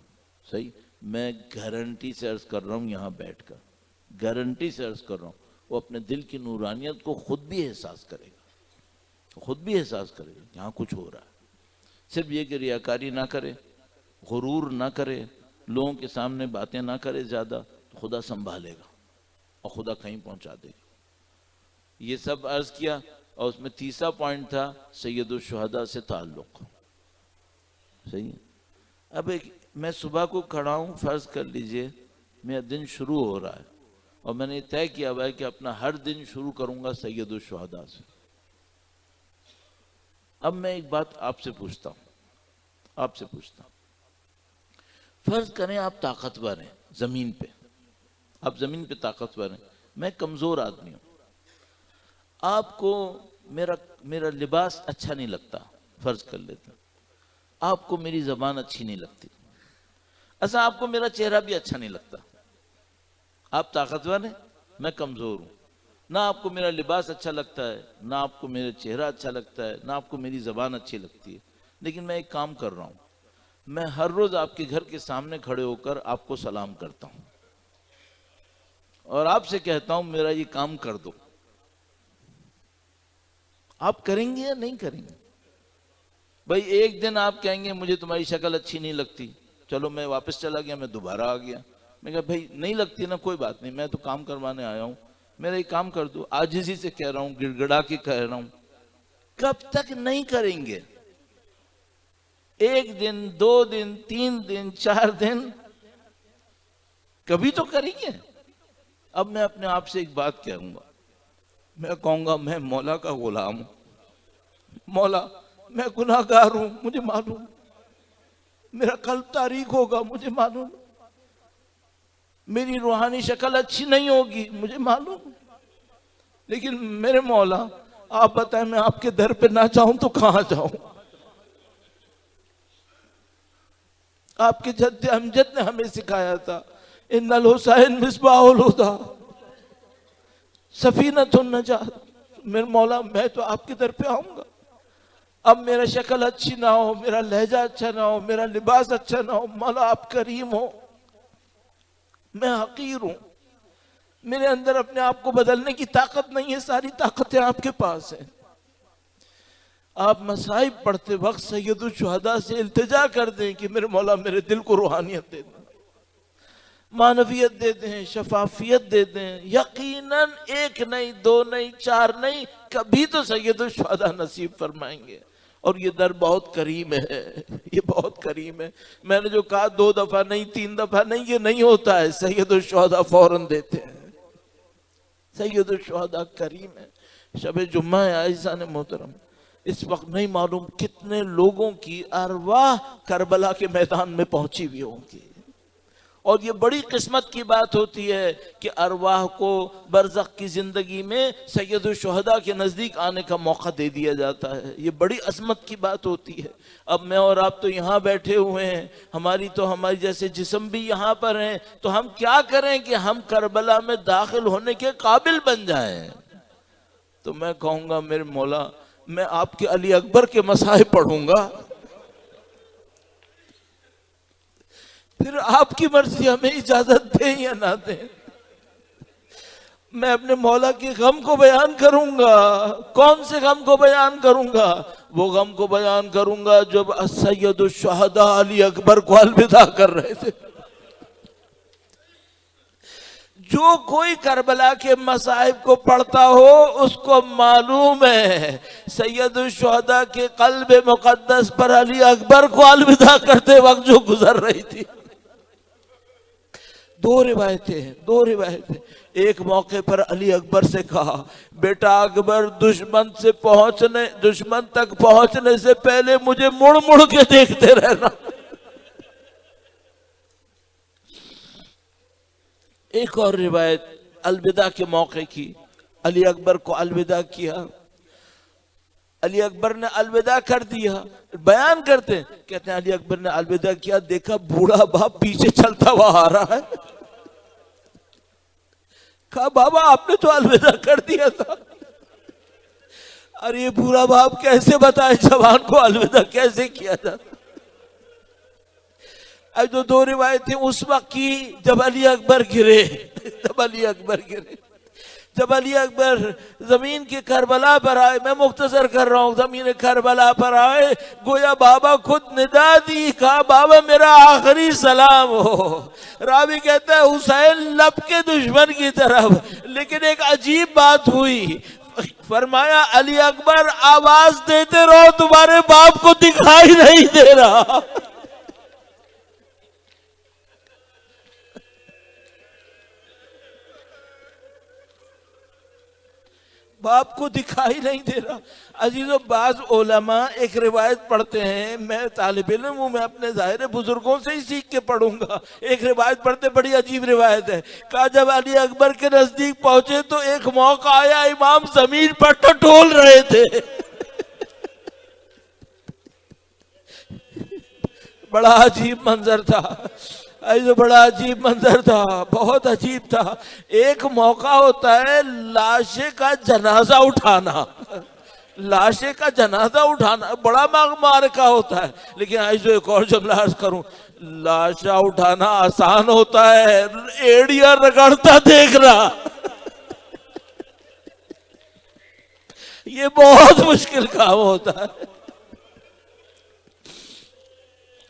صحیح، میں گارنٹی سے عرض کر رہا ہوں، یہاں بیٹھ کر گارنٹی سے عرض کر رہا ہوں، وہ اپنے دل کی نورانیت کو خود بھی احساس کرے گا، خود بھی احساس کرے گا یہاں کچھ ہو رہا ہے. صرف یہ کہ ریاکاری نہ کرے، غرور نہ کرے، لوگوں کے سامنے باتیں نہ کرے زیادہ، تو خدا سنبھالے گا اور خدا کہیں پہنچا دے گا. یہ سب عرض کیا، اور اس میں تیسرا پوائنٹ تھا سید الشہداء سے تعلق. صحیح ہے. اب میں صبح کو کھڑا ہوں، فرض کر لیجئے میرا دن شروع ہو رہا ہے، اور میں نے طے کیا ہوا ہے کہ اپنا ہر دن شروع کروں گا سید الشہداء سے. اب میں ایک بات آپ سے پوچھتا ہوں، فرض کریں آپ طاقتور ہیں زمین پہ، آپ زمین پہ طاقتور ہیں، میں کمزور آدمی ہوں، آپ کو میرا لباس اچھا نہیں لگتا، فرض کر لیتے، آپ کو میری زبان اچھی نہیں لگتی، ایسا آپ کو میرا چہرہ بھی اچھا نہیں لگتا. آپ طاقتور ہیں، میں کمزور ہوں، نہ آپ کو میرا لباس اچھا لگتا ہے، نہ آپ کو میرا چہرہ اچھا لگتا ہے، نہ آپ کو میری زبان اچھی لگتی ہے. لیکن میں ایک کام کر رہا ہوں، میں ہر روز آپ کے گھر کے سامنے کھڑے ہو کر آپ کو سلام کرتا ہوں اور آپ سے کہتا ہوں میرا یہ کام کر دو. آپ کریں گے یا نہیں کریں گے؟ بھائی ایک دن آپ کہیں گے مجھے تمہاری شکل اچھی نہیں لگتی، چلو میں واپس چلا گیا، میں دوبارہ آ گیا، میں کہا بھائی نہیں لگتی نا، کوئی بات نہیں، میں تو کام کروانے آیا ہوں، میرا یہ کام کر دو. عاجزی سے کہہ رہا ہوں، گڑ گڑا کے کہہ رہا ہوں. کب تک نہیں کریں گے؟ 1 دن، 2 دن، 3 دن، 4 دن، کبھی تو کریں گے. اب میں اپنے آپ سے ایک بات کہوں گا، میں کہوں گا میں مولا کا غلام ہوں، مولا میں گناہ گار ہوں، مجھے معلوم، میرا قلب تاریک ہوگا، مجھے معلوم، میری روحانی شکل اچھی نہیں ہوگی، مجھے معلوم، لیکن میرے مولا آپ بتائیں میں آپ کے در پہ نہ جاؤں تو کہاں جاؤں؟ آپ کے جد امجد نے ہمیں سکھایا تھا، ان الحسین مصباح الہدیٰ سفینۃ النجات. میرے مولا میں تو آپ کے در پہ آؤں گا، اب میرا شکل اچھی نہ ہو، میرا لہجہ اچھا نہ ہو، میرا لباس اچھا نہ ہو، مولا آپ کریم ہو، میں حقیر ہوں، میرے اندر اپنے آپ کو بدلنے کی طاقت نہیں ہے، ساری طاقتیں آپ کے پاس ہیں. آپ مصائب پڑھتے وقت سید الشہداء سے التجا کر دیں کہ میرے مولا میرے دل کو روحانیت دے دیں، معنویت دے دیں، شفافیت دے دیں. یقیناً 1 نہیں، 2 نہیں، 4 نہیں، کبھی تو سید الشہداء نصیب فرمائیں گے. اور یہ در بہت کریم ہے، یہ بہت کریم ہے. میں نے جو کہا 2 دفعہ نہیں، 3 دفعہ نہیں، یہ نہیں ہوتا ہے، سید الشہداء فوراً دیتے ہیں. سید الشہداء کریم ہے. شب جمعہ ہے عزیزان محترم، اس وقت نہیں معلوم کتنے لوگوں کی ارواح کربلا کے میدان میں پہنچی ہوئی ہوں گی، اور یہ بڑی قسمت کی بات ہوتی ہے کہ ارواح کو برزخ کی زندگی میں سید الشہداء کے نزدیک آنے کا موقع دے دیا جاتا ہے. یہ بڑی عظمت کی بات ہوتی ہے. اب میں اور آپ تو یہاں بیٹھے ہوئے ہیں، ہماری جیسے جسم بھی یہاں پر ہیں، تو ہم کیا کریں کہ ہم کربلا میں داخل ہونے کے قابل بن جائیں؟ تو میں کہوں گا میرے مولا میں آپ کے علی اکبر کے مصاحب پڑھوں گا، پھر آپ کی مرضی ہمیں اجازت دیں یا نہ دیں. میں اپنے مولا کے غم کو بیان کروں گا. کون سے غم کو بیان کروں گا؟ وہ غم کو بیان کروں گا جب سید الشہداء علی اکبر کو الوداع کر رہے تھے. جو کوئی کربلا کے مصائب کو پڑھتا ہو اس کو معلوم ہے سید الشہداء کے قلب مقدس پر علی اکبر کو الوداع کرتے وقت جو گزر رہی تھی. دو روایتیں. ایک موقع پر علی اکبر سے کہا بیٹا اکبر دشمن تک پہنچنے سے پہلے مجھے مڑ مڑ کے دیکھتے رہنا. ایک اور روایت الوداع کے موقع کی. علی اکبر کو الوداع کیا. علی اکبر نے الوداع کر دیا. بیان کرتے ہیں کہتے ہیں علی اکبر نے الوداع کیا, دیکھا بوڑھا باپ پیچھے چلتا ہوا آ رہا ہے. کہا بابا آپ نے تو الوداع کر دیا تھا. ارے یہ بوڑھا باپ کیسے بتائے جوان کو الوداع کیسے کیا جاتا. جو دو روایتیں اس وقت کی جب علی اکبر گرے. جب علی اکبر زمین کے کربلا پر آئے, میں مختصر کر رہا ہوں, زمین کربلا پر آئے, گویا بابا خود ندا دی, کہا بابا میرا آخری سلام ہو. راوی کہتا ہے حسین لب کے دشمن کی طرف, لیکن ایک عجیب بات ہوئی. فرمایا علی اکبر آواز دیتے رہو تمہارے باپ کو دکھائی نہیں دے رہا. باپ کو دکھائی نہیں دے رہا. عزیزو بعض علماء ایک روایت پڑھتے ہیں, میں طالب علم ہوں, میں اپنے ظاہر بزرگوں سے ہی سیکھ کے پڑھوں گا. ایک روایت پڑھتے, بڑی عجیب روایت ہے. کہا جب علی اکبر کے نزدیک پہنچے تو ایک موقع آیا, امام زمین پر ٹٹول رہے تھے. بڑا عجیب منظر تھا. ایسا بڑا عجیب منظر تھا, بہت عجیب تھا. ایک موقع ہوتا ہے لاشے کا جنازہ اٹھانا, بڑا معرکہ ہوتا ہے. لیکن ایسا ایک اور جملہ عرض کروں, لاشا اٹھانا آسان ہوتا ہے, ایڑیاں رگڑتا دیکھنا یہ بہت مشکل کام ہوتا ہے.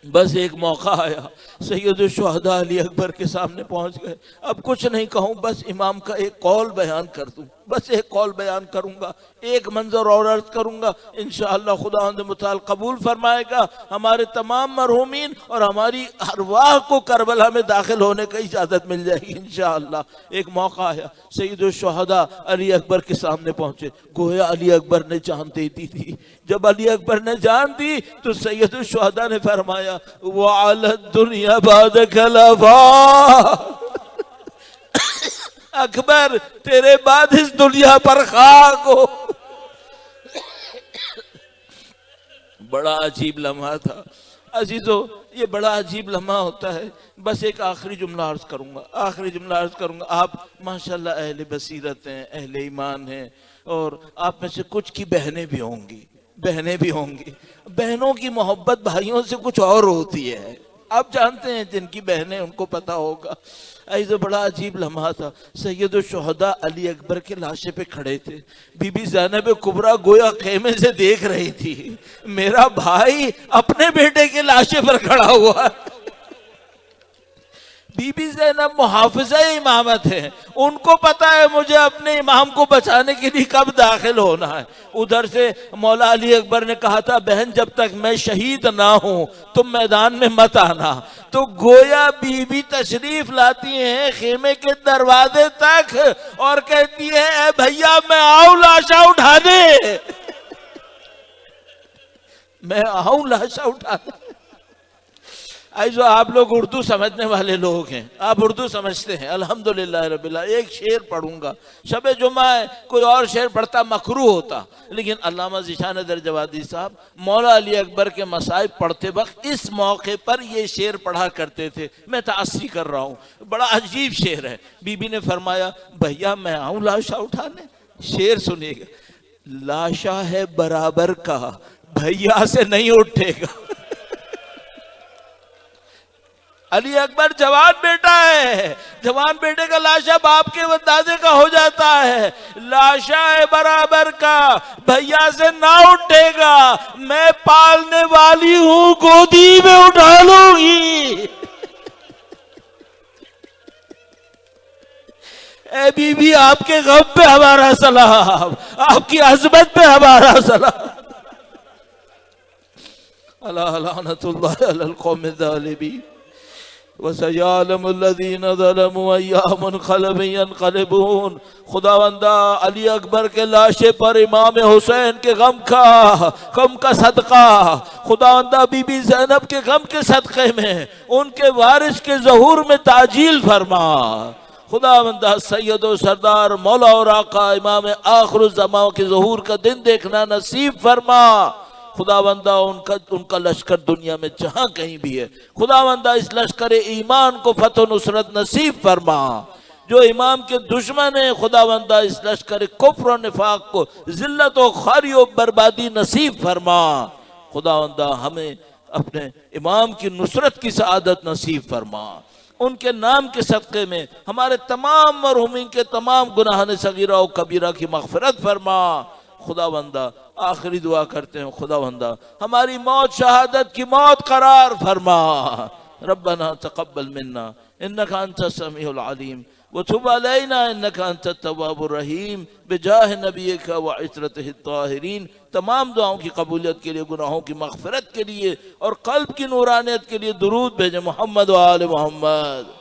بس ایک موقع آیا, سید الشہداء علی اکبر کے سامنے پہنچ گئے. اب کچھ نہیں کہوں, بس امام کا ایک قول بیان کر دوں, بس ایک قول بیان کروں گا, ایک منظر اور عرض کروں گا. انشاءاللہ خداوند متعال قبول فرمائے گا. ہمارے تمام مرحومین اور ہماری ارواح کو کربلا میں داخل ہونے کا اجازت مل جائے گی انشاءاللہ. ایک موقع آیا, سید الشہداء علی اکبر کے سامنے پہنچے. گویا علی اکبر نے جان دے دی تھی. جب علی اکبر نے جان دی تو سید الشہداء نے فرمایا وَعَلَى الدُّنْيَا بَعْدَكَ لَفَا, اکبر تیرے بعد اس دنیا پر خاک ہو. بڑا عجیب لمحہ تھا عزیزو, یہ بڑا عجیب لمحہ ہوتا ہے. بس ایک آخری جملہ عرض کروں گا. آپ ماشاءاللہ اہل بصیرت ہیں, اہل ایمان ہیں, اور آپ میں سے کچھ کی بہنیں بھی ہوں گی. بہنوں کی محبت بھائیوں سے کچھ اور ہوتی ہے. آپ جانتے ہیں جن کی بہنیں, ان کو پتا ہوگا. ایسا بڑا عجیب لمحہ تھا. سید الشہداء علی اکبر کے لاشے پہ کھڑے تھے. بی بی زینب کبریٰ گویا خیمے سے دیکھ رہی تھی, میرا بھائی اپنے بیٹے کے لاشے پر کھڑا ہوا ہے. بی بی زینب محافظہ امامت ہے, ان کو پتا ہے مجھے اپنے امام کو بچانے کے لیے کب داخل ہونا ہے. ادھر سے مولا علی اکبر نے کہا تھا بہن جب تک میں شہید نہ ہوں تم میدان میں مت آنا. تو گویا بی بی تشریف لاتی ہیں خیمے کے دروازے تک اور کہتی ہے اے بھیا میں آؤں لاشا اٹھانے, ایسو آپ لوگ اردو سمجھنے والے لوگ ہیں, آپ اردو سمجھتے ہیں الحمدللہ رب العالمین. ایک شعر پڑھوں گا, شب جمعہ ہے, کوئی اور شعر پڑھتا مکروہ ہوتا, لیکن علامہ ذیشان درجوادی صاحب مولا علی اکبر کے مصائب پڑھتے وقت اس موقع پر یہ شعر پڑھا کرتے تھے. میں تعصی کر رہا ہوں, بڑا عجیب شعر ہے. بی بی نے فرمایا بھیا میں آؤں لاشا اٹھانے. شعر سنیے گا, لاشا ہے برابر کا بھیا سے نہیں اٹھے گا. علی اکبر جوان بیٹا ہے، جوان بیٹے کا لاشا باپ کے دادے کا ہو جاتا ہے، لاشا ہے برابر کا، بھیا سے نہ اٹھے گا، میں پالنے والی ہوں گودی میں اٹھا لوں گی۔ اے بی بی آپ کے غم پہ ہمارا سلام، آپ کی عظمت پہ ہمارا سلام۔ اللہ لعنت اللہ علی القوم الظالمین وَسَيَعْلَمُ الَّذِينَ ظَلَمُوا أَيَّ مُنْقَلَبٍ يَنْقَلِبُونَ۔ خداوندہ علی اکبر کے لاشے پر امام حسین کے غم کا صدقہ، خداوندہ بی بی زینب کے غم کے صدقے میں ان کے وارث کے ظہور میں تعجیل فرما۔ خداوندہ سید و سردار مولا اور آقا امام آخر الزمان کے ظہور کا دن دیکھنا نصیب فرما۔ خداوندہ ان کا لشکر دنیا میں جہاں کہیں بھی ہے، خداوندہ اس لشکر ایمان کو فتح و نصرت نصیب فرما۔ جو امام کے دشمن ہیں خداوندہ اس لشکر کفر و نفاق کو ذلت و خواری و بربادی نصیب فرما۔ خداوندہ ہمیں اپنے امام کی نصرت کی سعادت نصیب فرما۔ ان کے نام کے صدقے میں ہمارے تمام مرحومین کے تمام گناہان صغیرہ و کبیرہ کی مغفرت فرما۔ خداوندہ آخری دعا کرتے ہیں، خداوندہ ہماری موت شہادت کی موت قرار فرما۔ ربنا تقبل منا انک انت السمیع العلیم وتب علینا انک انت التواب الرحیم بجاہ نبیک وعترتہ الطاہرین۔ تمام دعاؤں کی قبولیت کے لیے، گناہوں کی مغفرت کے لیے اور قلب کی نورانیت کے لیے درود بھیجیں محمد و آل محمد۔